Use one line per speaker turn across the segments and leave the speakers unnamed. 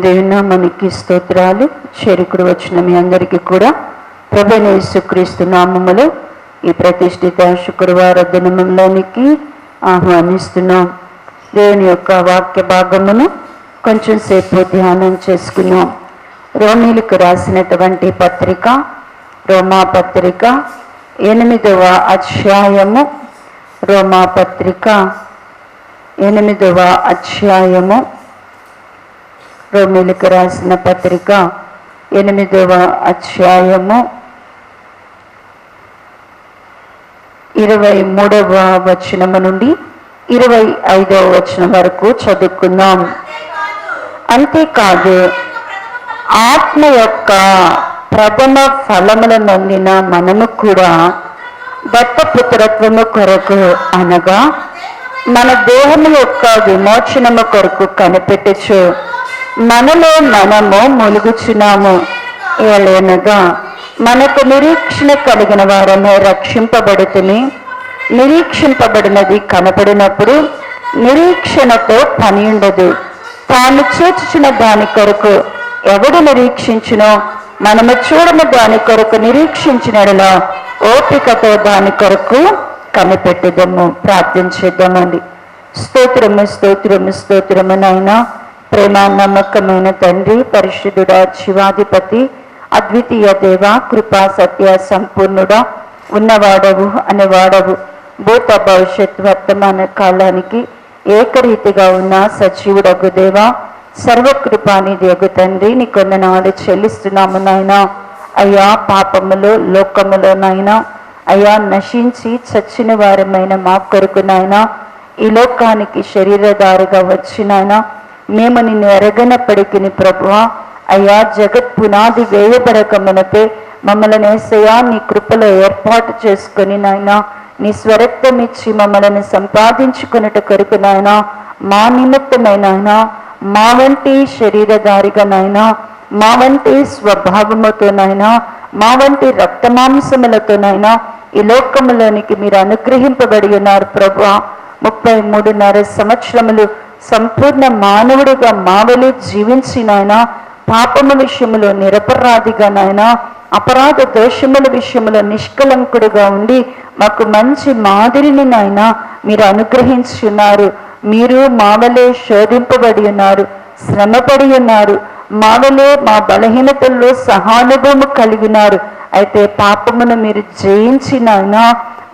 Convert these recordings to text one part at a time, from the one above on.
దేవుని నామానికి స్తోత్రాలు. చేరుకుడు వచ్చిన మీ అందరికీ కూడా ప్రభువైన యేసుక్రీస్తు నామములో ఈ ప్రతిష్ఠిత శుక్రవార దినములోనికి ఆహ్వానిస్తున్నాం. దేవుని యొక్క వాక్య భాగమును కొంచెం సేపు ధ్యానం చేసుకున్నాం. రోమీలకు రాసినటువంటి పత్రిక, రోమా పత్రిక 8వ అధ్యాయము, రోమా పత్రిక 8వ అధ్యాయము, రోమీలకు రాసిన పత్రిక 8వ అధ్యాయము 23వ వచనము నుండి 25వ వచనం వరకు చదువుకుందాం. అంతేకాదు, ఆత్మ యొక్క ప్రథమ ఫలముల నొందిన మనము కూడా దత్తపుత్రత్వము కొరకు అనగా మన దేహము యొక్క విమోచనము కొరకు కనిపెట్టుచు మనలో మనము ములుగుచున్నాము. ఏలైనగా మనకు నిరీక్షణ కలిగిన వారమే రక్షింపబడుతుని, నిరీక్షింపబడినది కనపడినప్పుడు నిరీక్షణతో పని ఉండదు. తాను చూచుచున్న దాని కొరకు ఎవడు నిరీక్షించునో మనము చూడని దాని కొరకు నిరీక్షించినలా ఓపికతో దాని కొరకు కనిపెట్టుదము. ప్రార్థించేద్దామండి. స్తోత్రము స్తోత్రము స్తోత్రము నాయన, ప్రేమ నమ్మకమైన తండ్రి, పరిశుద్ధుడా, శివాధిపతి, అద్వితీయ దేవ, కృపా సత్య సంపూర్ణుడా, ఉన్నవాడవు అనేవాడవు, భూత భవిష్యత్ వర్తమాన కాలానికి ఏకరీతిగా ఉన్న సజీవుడగు దేవ, సర్వకృపానిధియగు తండ్రి, నీ కొందనాలు చెల్లిస్తున్నాము నాయన. అయ్యా, పాపములో లోకములో నాయన, అయ్యా నశించి చచ్చిన వారమైన మా కొరకు నాయన ఈ లోకానికి శరీరధారిగా వచ్చినాయన, మేము నిన్ను ఎరగనప్పటికీ ప్రభువా, అయ్యా జగత్ పునాది వేయబడక మునపే మమ్మల్ని యేసయ్యా నీ కృపలో ఏర్పాటు చేసుకొని నాయన నీ స్వరక్తం ఇచ్చి మమ్మల్ని సంపాదించుకున్నట్టు కొరకు నాయన, మా నిమిత్తమైన మా వంటి శరీరధారిగా నాయన, మా వంటి స్వభావముతోనైనా, మా వంటి రక్తమాంసములతోనైనా ఈ లోకములోనికి మీరు అనుగ్రహింపబడి ఉన్నారు ప్రభువా. 33.5 సంవత్సరములు సంపూర్ణ మానవుడిగా మావలి జీవించినైనా, పాపము విషయములో నిరపరాధిగా నాయనా, అపరాధ దోషముల విషయంలో నిష్కలంకుడుగా ఉండి మాకు మంచి మాదిరిని నాయన మీరు అనుగ్రహించున్నారు. మీరు మావలే శోధింపబడి ఉన్నారు, శ్రమపడి ఉన్నారు, మావలే మా బలహీనతల్లో సహానుభవము కలిగినారు. అయితే పాపమును మీరు జయించినైనా,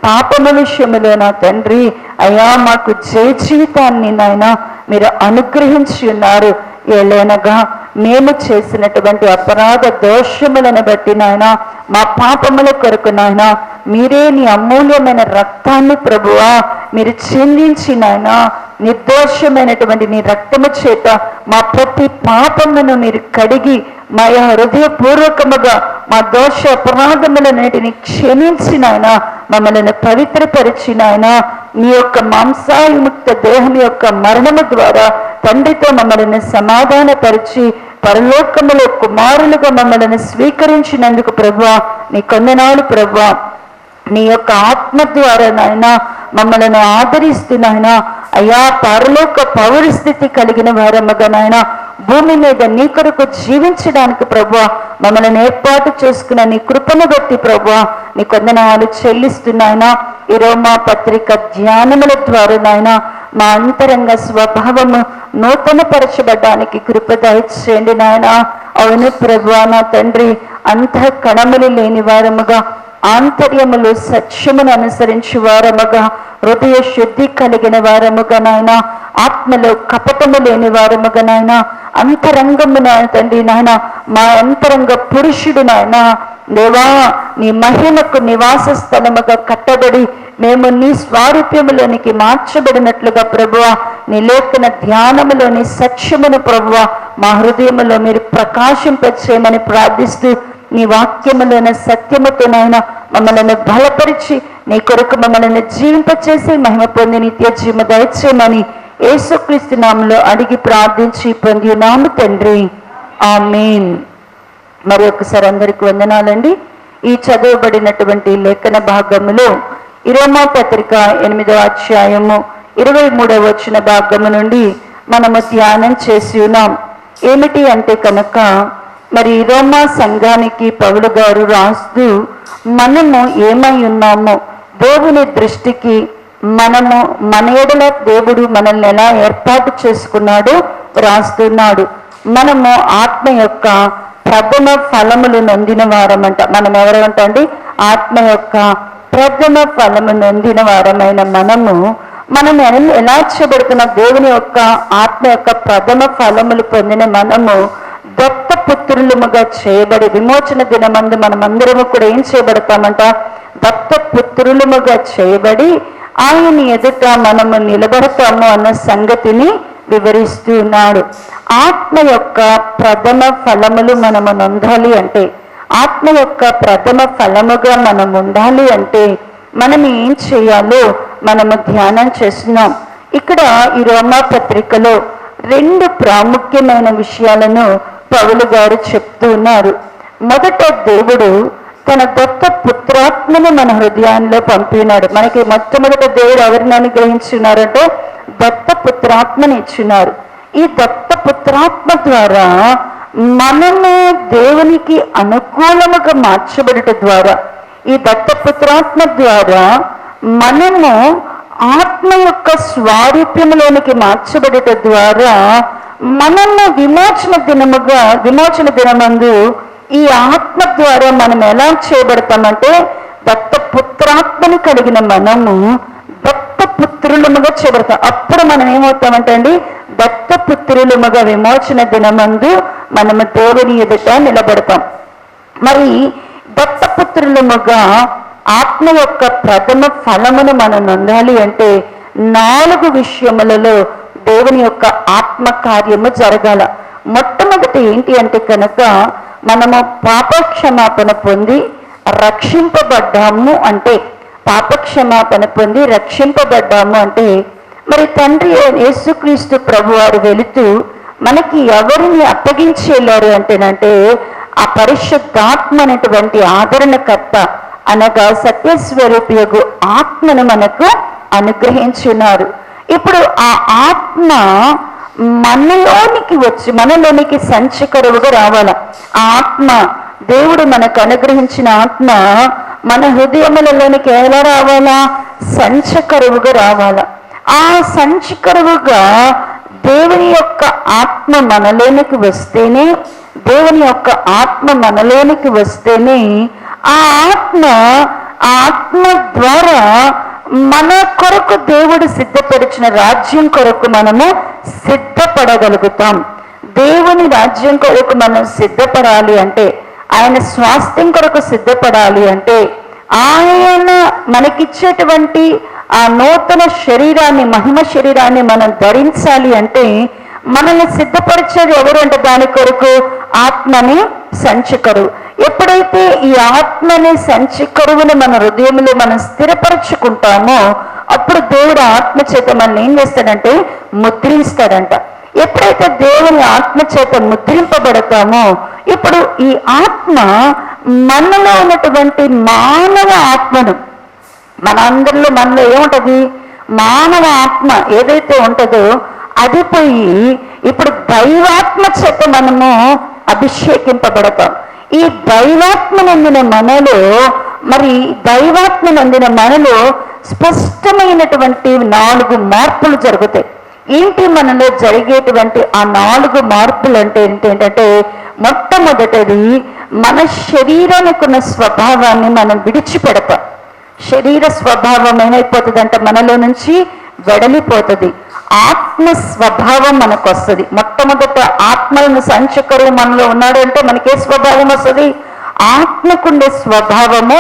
పాపము విషయములో నా తండ్రి అయ్యా మాకు జయ జీవితాన్ని నాయన మీరు అనుగ్రహించి ఉన్నారు. ఏలైనగా మేము చేసినటువంటి అపరాధ దోషములను బట్టి నాయన, మా పాపముల కొరకు నాయన మీరే నీ అమూల్యమైన రక్తాన్ని ప్రభువా మీరు చెందించి నాయన నిర్దోషమైనటువంటి నీ రక్తము చేత మా ప్రతి పాపమును మీరు కడిగి మా హృదయపూర్వకముగా మా దోష అపరాధములన్నిటిని క్షమించినాయన మమ్మల్ని పవిత్రపరిచినాయన మీ యొక్క మాంసాయుక్త దేహం యొక్క మరణము ద్వారా తండ్రితో మమ్మల్ని సమాధానపరిచి పరలోకములో కుమారులుగా మమ్మల్ని స్వీకరించినందుకు ప్రభువా నీ కొందనాలు ప్రభువా. నీ యొక్క ఆత్మ ద్వారా నాయన మమ్మల్ని ఆదరిస్తున్నాయన అయ్యా, పరలోక పౌరస్థితి కలిగిన వారముగా నాయన భూమి మీద నీ కొరకు జీవించడానికి ప్రభువా మమ్మల్ని ఏర్పాటు చేసుకున్న నీ కృపను బట్టి ప్రభువా నీ కొందనాలు చెల్లిస్తున్నాయన. ఈ రోమా పత్రిక ధ్యానముల ద్వారా నాయన మా అంతరంగ స్వభావము నూతనపరచబడ్డానికి కృప దయచేయండి నాయన. అవును ప్రభువా నా తండ్రి, అంతఃకణములు లేని వారముగా, ఆంతర్యములు సత్యమును అనుసరించి వారముగా, హృదయ శుద్ధి కలిగిన వారముగా నాయన, ఆత్మలో కపటము లేని వారముగా నాయన, అంతరంగమున తండ్రి నాయన మా అంతరంగ పురుషుడు నాయన దేవా నీ మహిమకు నివాస స్థలముగా కట్టబడి మేము నీ స్వారూప్యములోనికి మార్చబడినట్లుగా ప్రభువా నీ లేఖన ధ్యానములోని సత్యమును ప్రభువా మా హృదయములో మీరు ప్రకాశింపచేయమని ప్రార్థిస్తూ నీ వాక్యములోని సత్యముతోనైనా మమ్మల్ని బలపరిచి నీ కొరకు మమ్మల్ని జీవింపచేసి మహిమ పొంది నిత్య జీవము దయచేయమని యేసుక్రీస్తు నామములో అడిగి ప్రార్థించి పొంది ఉన్నాము తండ్రి, ఆమేన్. మరి ఒకసారి అందరికి వందనాలండి. ఈ చదవబడినటువంటి లేఖన భాగములో రోమా పత్రిక 8వ అధ్యాయము 23వ వచన భాగము నుండి మనము ధ్యానం చేసి ఉన్నాం. ఏమిటి అంటే కనుక మరి రోమా సంఘానికి పౌలు గారు రాస్తూ మనము ఏమై ఉన్నామో దేవుని దృష్టికి మనము మన ఎడల దేవుడు మనల్ని ఎలా ఏర్పాటు చేసుకున్నాడో రాస్తున్నాడు. మనము ఆత్మ యొక్క ప్రథమ ఫలములు నొందిన వారమంట. మనం ఎవరంటండి? ఆత్మ యొక్క ప్రథమ ఫలము నొందిన వారమైన మనం ఎలా చేయబడుతున్న దేవుని యొక్క ఆత్మ యొక్క ప్రథమ ఫలములు పొందిన మనము దత్తపుత్రులముగా చేయబడి విమోచన దినమందు మనమందరము కూడా ఏం చేయబడతామంట? దత్తపుత్రులముగా చేయబడి ఆయన ఎదుట మనము నిలబడతాము అన్న సంగతిని వివరిస్తూ ఉన్నాడు. ఆత్మ యొక్క ప్రథమ ఫలములు మనము నొందాలి అంటే, ఆత్మ యొక్క ప్రథమ ఫలముగా మనం ఉండాలి అంటే మనం ఏం చేయాలో మనము ధ్యానం చేస్తున్నాం. ఇక్కడ ఈ రోమా పత్రికలో 2 ప్రాముఖ్యమైన విషయాలను పౌలు గారు చెప్తూ ఉన్నారు. మొదట, దేవుడు తన దత్త పుత్రాత్మను మన హృదయాల్లో పంపినాడు. మనకి మొట్టమొదట దేవుడు ఎవరిని అనుగ్రహించున్నారంటే దత్త పుత్రాత్మని ఇచ్చినారు. ఈ దత్త పుత్రాత్మ ద్వారా మనము దేవునికి అనుకూలముగా మార్చబడట ద్వారా, ఈ దత్తపుత్రాత్మ ద్వారా మనము ఆత్మ యొక్క స్వారూప్యములోనికి మార్చబడట ద్వారా మనము విమోచన దినమందు ఈ ఆత్మ ద్వారా మనం ఎలా చేయబడతామంటే దత్తపుత్రాత్మని కలిగిన మనము దత్తపుత్రులముగా చేయబడతాం. అప్పుడు మనం ఏమవుతామంటే అండి, దత్తపుత్రులముగా విమోచన దినమందు మనము దేవుని ఎదుట నిలబడతాం. మరి దత్తపుత్రులముగా ఆత్మ యొక్క ప్రథమ ఫలమును మనం నొందాలి అంటే 4 విషయములలో దేవుని యొక్క ఆత్మ కార్యము జరగాల. మొట్టమొదటి ఏంటి అంటే కనుక మనము పాపక్షమాపణ పొంది రక్షింపబడ్డాము అంటే, పాపక్షమాపణ పొంది రక్షింపబడ్డాము అంటే, మరి తండ్రి యేసుక్రీస్తు ప్రభువారు వెళుతూ మనకి ఎవరిని అప్పగించేలారు అంటేనంటే ఆ పరిశుద్ధాత్మ అనేటువంటి ఆదరణకర్త అనగా సత్యస్వరూపియగు ఆత్మను మనకు అనుగ్రహించున్నారు. ఇప్పుడు ఆ ఆత్మ మనలోనికి సంచకరువుగా రావాల. ఆ ఆత్మ, దేవుడు మనకు అనుగ్రహించిన ఆత్మ మన హృదయములలోనికి ఎలా రావాలా? సంచకరువుగా రావాలా. ఆ సంచకరువుగా దేవుని యొక్క ఆత్మ మనలోనికి వస్తేనే, దేవుని యొక్క ఆత్మ మనలోనికి వస్తేనే ఆ ఆత్మ ద్వారా మన కొరకు దేవుడు సిద్ధపరిచిన రాజ్యం కొరకు మనము సిద్ధపడగలుగుతాం. దేవుని రాజ్యం కొరకు మనం సిద్ధపడాలి అంటే, ఆయన స్వాస్థ్యం కొరకు సిద్ధపడాలి అంటే, ఆయన మనకిచ్చేటువంటి ఆ నూతన శరీరాన్ని, మహిమ శరీరాన్ని మనం ధరించాలి అంటే మనల్ని సిద్ధపరిచేది ఎవరు అంటే దాని కొరకు ఆత్మని సంచకరువు. ఎప్పుడైతే ఈ ఆత్మని సంచకరువుని మన హృదయంలో మనం స్థిరపరచుకుంటామో అప్పుడు దేవుడు ఆత్మ చేత మనం ఏం చేస్తాడంటే ముద్రిస్తాడంట. ఎప్పుడైతే దేవుని ఆత్మ చేత ముద్రింపబడతామో ఇప్పుడు ఈ ఆత్మ మనలో ఉన్నటువంటి మానవ ఆత్మను, మనలో ఏముంటది? మానవ ఆత్మ ఏదైతే ఉంటుందో అది పోయి ఇప్పుడు దైవాత్మ చేత మనము అభిషేకింపబడతాం. ఈ దైవాత్మ నందిన మనలో స్పష్టమైనటువంటి 4 మార్పులు జరుగుతాయి. ఏంటి మనలో జరిగేటువంటి ఆ 4 మార్పులు అంటే ఏంటంటే, మొట్టమొదటిది మన శరీరానికి ఉన్న స్వభావాన్ని మనం విడిచిపెడతాం. శరీర స్వభావం ఏమైపోతుందంటే మనలో నుంచి వెడలిపోతుంది. ఆత్మ స్వభావం మనకు వస్తుంది. మొట్టమొదట ఆత్మలను సంచకరువు మనలో ఉన్నాడు అంటే మనకే స్వభావం వస్తుంది? ఆత్మకుండే స్వభావము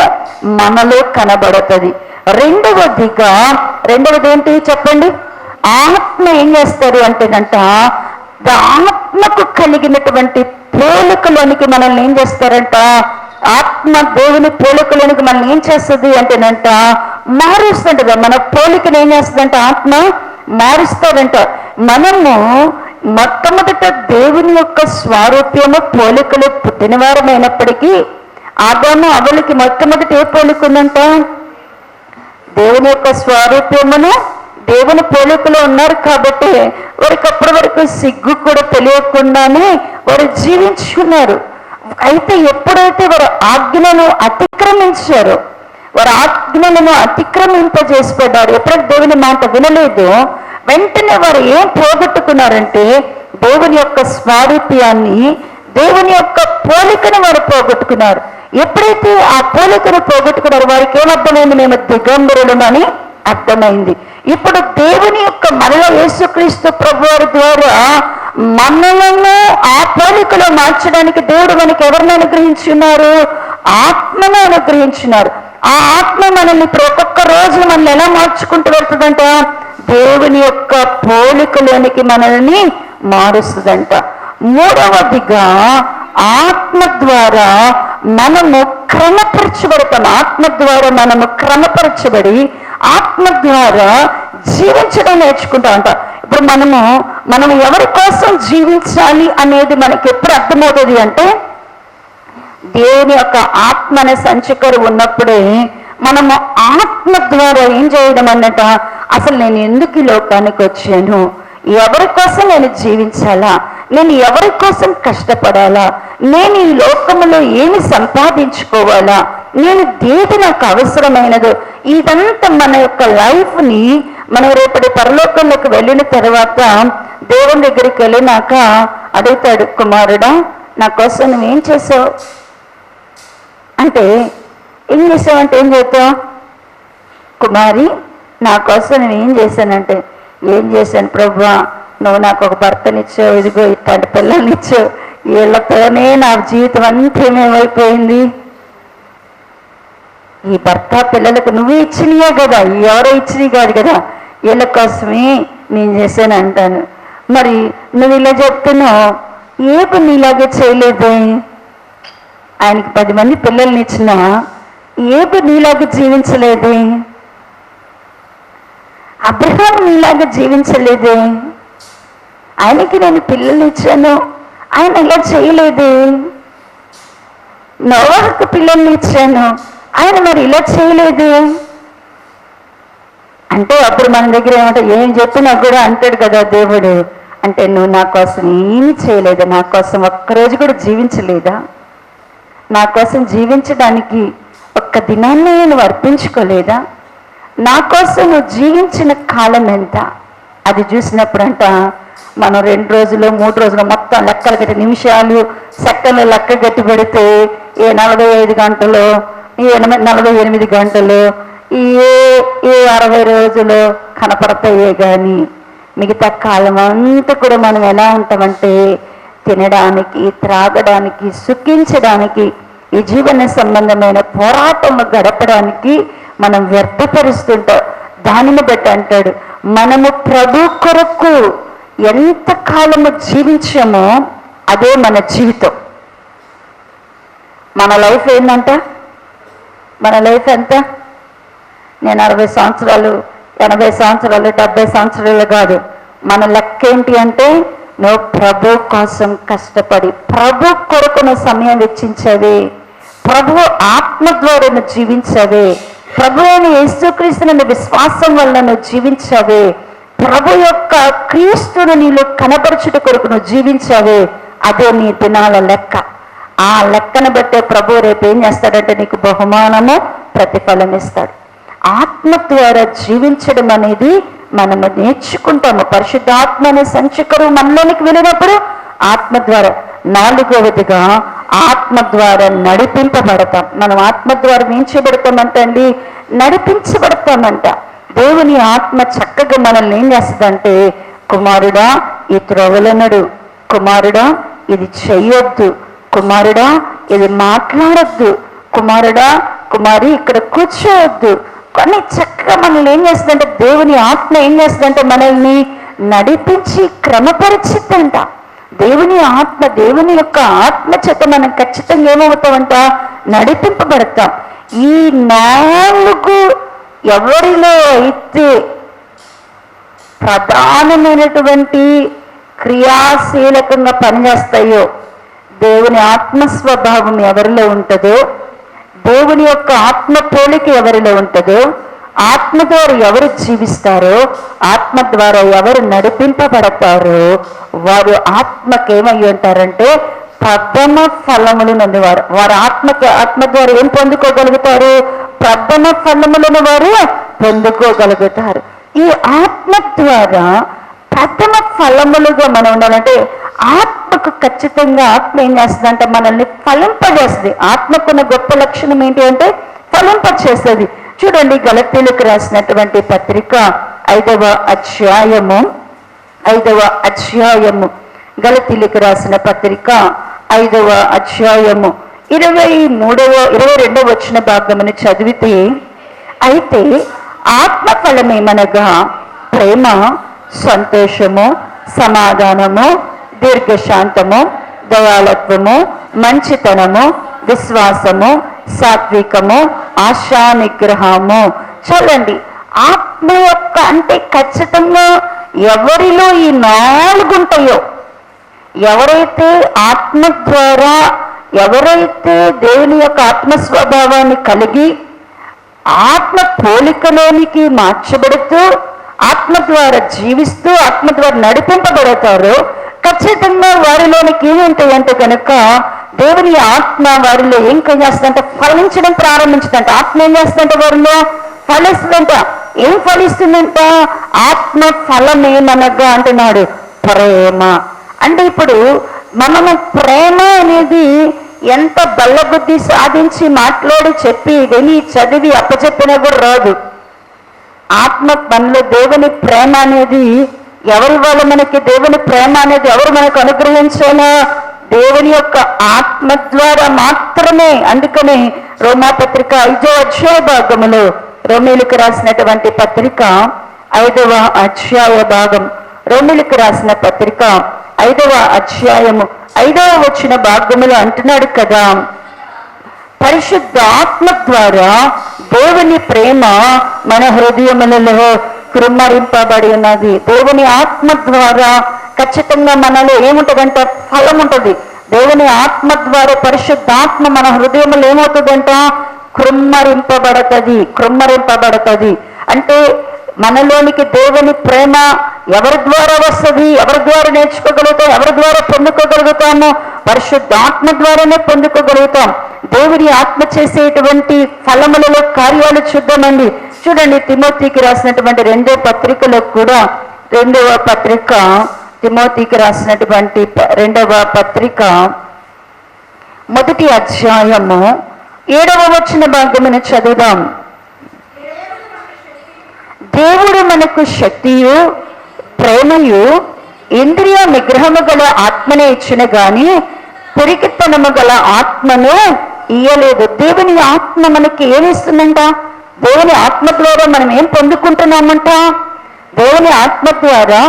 మనలో కనబడుతుంది. రెండవది ఏంటి చెప్పండి? ఆత్మ ఏం చేస్తారు అంటేనంట ఆత్మకు కలిగినటువంటి పోలికలోనికి మనల్ని ఏం చేస్తారంట? ఆత్మ దేవుని పోలికలోనికి మనల్ని ఏం చేస్తుంది అంటేనంట మారుస్తుంటది. మన పోలికను ఏం చేస్తుందంట? ఆత్మ మారుస్తాడంట. మనము మొట్టమొదట దేవుని యొక్క స్వారూప్యము పోలికలు పుట్టినవారమైనప్పటికీ ఆదాము అవ్వలకి మొట్టమొదటి ఏ పోలిక ఉందంట? దేవుని యొక్క స్వారూప్యమును దేవుని పోలికలో ఉన్నారు కాబట్టి వారికి అప్పటి వరకు సిగ్గు కూడా తెలియకుండానే వారు జీవించుకున్నారు. అయితే ఎప్పుడైతే వారు ఆజ్ఞలను అతిక్రమించారో, వారు ఆజ్ఞలను అతిక్రమింపజేసిపడ్డారు, ఎప్పుడైతే దేవుని మాట వినలేదు, వెంటనే వారు ఏం పోగొట్టుకున్నారంటే దేవుని యొక్క స్వారూప్యాన్ని, దేవుని యొక్క పోలికను వారు పోగొట్టుకున్నారు. ఎప్పుడైతే ఆ పోలికను పోగొట్టుకున్నారో వారికి ఏమర్థమైంది? మేము దిగంబరులమని అర్థమైంది. ఇప్పుడు దేవుని యొక్క మనలో యేసుక్రీస్తు ప్రభువారి ద్వారా మనలను ఆ పోలికలో మార్చడానికి దేవుడు మనకి ఎవరిని అనుగ్రహించున్నారు? ఆత్మను అనుగ్రహించున్నారు. ఆ ఆత్మ మనల్ని ఇప్పుడు ఒక్కొక్క రోజు మనల్ని ఎలా మార్చుకుంటూ వెళ్తుందంట? దేవుని యొక్క పోలికలోనికి మనల్ని మారుస్తుందంట. మూడవదిగా ఆత్మ ద్వారా మనము క్రమపరచబడతాం. ఆత్మ ద్వారా మనము క్రమపరచబడి ఆత్మ ద్వారా జీవించడం నేర్చుకుంటామంట. ఇప్పుడు మనం ఎవరి కోసం జీవించాలి అనేది మనకి ఎప్పుడు అర్థమవుతుంది అంటే దేవుని యొక్క ఆత్మ అనే సంచికరు ఉన్నప్పుడే మనము ఆత్మ ద్వారా ఏం చేయడం అన్నట, అసలు నేను ఎందుకు ఈ లోకానికి వచ్చాను, ఎవరి కోసం నేను జీవించాలా, నేను ఎవరి కోసం కష్టపడాలా, నేను ఈ లోకంలో ఏమి సంపాదించుకోవాలా, నేను దేది నాకు అవసరమైనదో, ఇదంతా మన యొక్క లైఫ్ని మనం రేపటి పరలోకంలోకి వెళ్ళిన తర్వాత దేవుని దగ్గరికి వెళ్ళినాక అడుగుతాడు, కుమారుడా నా కోసం నువ్వేం చేసావు అంటే, ఏం చేసావంటే ఏం చెప్తావు? కుమారి నా కోసం నువ్వేం చేశానంటే, ఏం చేశాను ప్రభువా, నువ్వు నాకు ఒక భర్తనిచ్చావు, ఇదిగో ఇట్లాంటి పిల్లల్నిచ్చావు, వీళ్ళతోనే నా జీవితం అంతా ఏమేమైపోయింది. ఈ భర్త పిల్లలకు నువ్వే ఇచ్చినయే కదా, ఎవరో ఇచ్చినవి కాదు కదా, వీళ్ళ కోసమే నేను చేశాను అంటాను. మరి నువ్వు ఇలా చెప్తున్నావు, ఏ పని ఇలాగే చేయలేదే, ఆయనకి 10 మంది పిల్లల్ని ఇచ్చినా ఏ పని నీలాగా జీవించలేదే, అబ్రహాం నీలాగా జీవించలేదే, ఆయనకి నేను పిల్లల్ని ఇచ్చాను ఆయన ఇలా చేయలేదే, నోవాహుకు పిల్లల్ని ఇచ్చాను ఆయన మరి ఇలా చేయలేదు అంటే అప్పుడు మన దగ్గర ఏమంటే ఏం చెప్పినా కూడా అంటాడు కదా దేవుడు, అంటే నువ్వు నా కోసం ఏమి చేయలేదా, నా కోసం ఒక్కరోజు కూడా జీవించలేదా, నా కోసం జీవించడానికి ఒక్క దినాన్ని నేను అర్పించుకోలేదా, నా కోసం నువ్వు జీవించిన కాలం ఎంత, అది చూసినప్పుడంట మనం 2 రోజులు 3 రోజులు మొత్తం లెక్కలు గట్టి నిమిషాలు సెకండ్లు లెక్క గట్టి పెడితే ఏ 45 గంటలు, ఏ 48 గంటలు, ఏ 60 రోజులు కనపడతాయే కానీ మిగతా కాలం అంతా కూడా మనం ఎలా ఉంటామంటే తినడానికి, త్రాగడానికి, సుఖించడానికి, ఈ జీవన సంబంధమైన పోరాటంలో గడపడానికి మనం వ్యర్థపరుస్తుంటాం. దానిని బట్టి అంటాడు, మనము ప్రభు కొరకు ఎంత కాలము జీవించామో అదే మన జీవితం. మన లైఫ్ ఏంటంట, మన లైఫ్ ఎంత, నేను 60 సంవత్సరాలు 80 సంవత్సరాలు 70 సంవత్సరాలు కాదు, మన లెక్క ఏంటి అంటే నువ్వు ప్రభు కోసం కష్టపడి ప్రభు కొరకు నువ్వు సమయం వెచ్చించవే, ప్రభు ఆత్మ ద్వారా నువ్వు జీవించవే, ప్రభు అయిన యేసుక్రీస్తుని విశ్వాసం వల్ల నువ్వు జీవించవే, ప్రభు యొక్క క్రీస్తుని నీలో కనపరచుట కొరకు నువ్వు జీవించవే, అదే నీ దినాల లెక్క. ఆ లెక్కను బట్టే ప్రభు రేపు ఏం చేస్తాడంటే నీకు బహుమానము ప్రతిఫలం ఇస్తాడు. ఆత్మ ద్వారా జీవించడం అనేది మనము నేర్చుకుంటాము. పరిశుద్ధాత్మ అనే సంచకరు మనలోనికి వెళ్ళినప్పుడు ఆత్మ ద్వారా. 4వదిగా ఆత్మ ద్వారా నడిపింపబడతాం. మనం ఆత్మ ద్వారా ఏం చేయబడతామంటండి, నడిపించబడతామంట. దేవుని ఆత్మ చక్కగా మనల్ని ఏం చేస్తుందంటే, కుమారుడా ఈ త్రోవలనడు, కుమారుడా ఇది చెయ్యొద్దు, కుమారుడా ఇది మాట్లాడొద్దు, కుమారుడా కుమారి ఇక్కడ కూర్చోవద్దు, కొన్ని చక్కగా మనల్ని ఏం చేస్తుందంటే దేవుని ఆత్మ ఏం చేస్తుందంటే మనల్ని నడిపించి క్రమపరిచిద్దంట. దేవుని ఆత్మ, దేవుని యొక్క ఆత్మ చేత మనం ఖచ్చితంగా ఏమవుతామంట, నడిపింపబడతాం. ఈ 4 ఎవరిలో అయితే ప్రధానమైనటువంటి క్రియాశీలకంగా పనిచేస్తాయో, దేవుని ఆత్మ స్వభావం ఎవరిలో ఉంటుందో, దేవుని యొక్క ఆత్మ పోలిక ఎవరిలో ఉంటుందో, ఆత్మ ద్వారా ఎవరు జీవిస్తారో, ఆత్మ ద్వారా ఎవరు నడిపింపబడతారో వారు ఆత్మకేమై ఉంటారంటే ప్రథమ ఫలములు నందువారు. వారు ఆత్మ ద్వారా ఏం పొందుకోగలుగుతారు? ప్రథమ ఫలములను వారు పొందుకోగలుగుతారు. ఈ ఆత్మ ద్వారా ప్రథమ ఫలములుగా మనం ఉండాలంటే ఆత్మకు ఖచ్చితంగా ఆత్మ ఏం చేస్తుందంటే మనల్ని ఫలింపజేస్తుంది. ఆత్మకున్న గొప్ప లక్షణం ఏంటి అంటే ఫలింపజేస్తుంది. చూడండి, గలతీయులకు రాసినటువంటి పత్రిక 5వ అధ్యాయము గలతీయులకు రాసిన పత్రిక 5వ అధ్యాయము 22వ వచన భాగమును చదివితే, అయితే ఆత్మ ఫలమేమనగా ప్రేమ, సంతోషము, సమాధానము, దీర్ఘశాంతము, దయాళత్వము, మంచితనము, విశ్వాసము, సాత్వికము, ఆశా నిగ్రహము. చూడండి, ఆత్మ యొక్క అంటే ఖచ్చితంగా ఎవరిలో ఈ 4 ఉంటాయో, ఎవరైతే ఆత్మ ద్వారా ఎవరైతే దేవుని యొక్క ఆత్మ స్వభావాన్ని కలిగి ఆత్మ పోలికలోనికి మార్చబడుతూ ఆత్మ ద్వారా జీవిస్తూ ఆత్మ ద్వారా నడిపింపబడతారో ఖచ్చితంగా వారిలోనికి ఏముంటాయంటే కనుక దేవుని ఆత్మ వారిలో ఏం చేస్తుందంటే ఫలించడం ప్రారంభించిందంట. ఆత్మ ఏం చేస్తుందంటే వారిలో ఫలిస్తుందంట. ఏం ఫలిస్తుందంట? ఆత్మ ఫలమేమనగా అంటున్నాడు ప్రేమ. అంటే ఇప్పుడు మనము ప్రేమ అనేది ఎంత బల్లబుద్ధి సాధించి మాట్లాడి చెప్పి విని చదివి అప్పచెప్పినా కూడా రాదు. ఆత్మ మనలో దేవుని ప్రేమ అనేది ఎవరి వల్ల మనకి దేవుని ప్రేమ అనేది ఎవరు మనకు అనుగ్రహించాలో? దేవుని యొక్క ఆత్మ ద్వారా మాత్రమే. అందుకని రోమాపత్రిక 5వ అధ్యాయ భాగములో, రోమీలకు రాసినటువంటి పత్రిక 5వ అధ్యాయ భాగం, రోమీలకు రాసిన పత్రిక 5వ అధ్యాయము 5వ వచన భాగములో అంటున్నాడు కదా, పరిశుద్ధాత్మ ద్వారా దేవుని ప్రేమ మన హృదయములలో కృమ్మరింపబడి ఉన్నది. దేవుని ఆత్మ ద్వారా ఖచ్చితంగా మనలో ఏముంటుందంట? ఫలం ఉంటుంది. దేవుని ఆత్మ ద్వారా పరిశుద్ధాత్మ మన హృదయంలో ఏమవుతుందంట? కృమ్మరింపబడుతుంది. అంటే మనలోనికి దేవుని ప్రేమ ఎవరి ద్వారా వస్తుంది? ఎవరి ద్వారా నేర్చుకోగలుగుతాం? ఎవరి ద్వారా పొందుకోగలుగుతాము? పరిశుద్ధాత్మ ద్వారానే పొందుకోగలుగుతాం. దేవుని ఆత్మ చేసేటువంటి ఫలములలో కార్యాలు చూద్దామండి. చూడండి, తిమోతికి రాసినటువంటి 2వ పత్రికలో కూడా, 2వ పత్రిక తిమోతికి రాసినటువంటి 2వ పత్రిక 1వ అధ్యాయము 7వ వచన భాగమును చదువుదాం. దేవుడు మనకు శక్తియు ప్రేమయు ఇంద్రియ నిగ్రహము గల ఆత్మనే ఇచ్చిన గాని పిరికితనము గల ఆత్మను ఇయ్యలేదు. దేవుని ఆత్మ మనకి ఏమిస్తుందంట? దేవుని ఆత్మ ద్వారా మనం ఏం పొందుకుంటున్నామంట? దేవుని ఆత్మ ద్వారా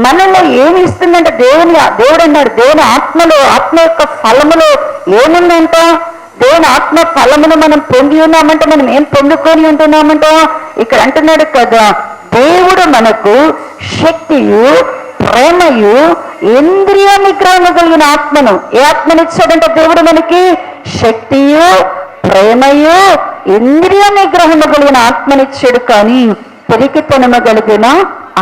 మనలో ఏమి ఇస్తుందంట? దేవుడు అన్నాడు, దేవుని ఆత్మలో, ఆత్మ యొక్క ఫలములో ఏముందంట? దేవుని ఆత్మ ఫలమును మనం పొంది ఉన్నామంటే మనం ఏం పొందుకొని ఉంటున్నామంట? ఇక్కడ అంటున్నాడు కదా, దేవుడు మనకు శక్తియు ప్రేమయు ఇంద్రియ నిగ్రహము కలిగిన ఆత్మను. ఏ ఆత్మనిచ్చాడంటే దేవుడు మనకి? శక్తియు ప్రేమయు ఇంద్రియ నిగ్రహము కలిగిన ఆత్మనిచ్చాడు, కానీ పిరికితనము కలిగిన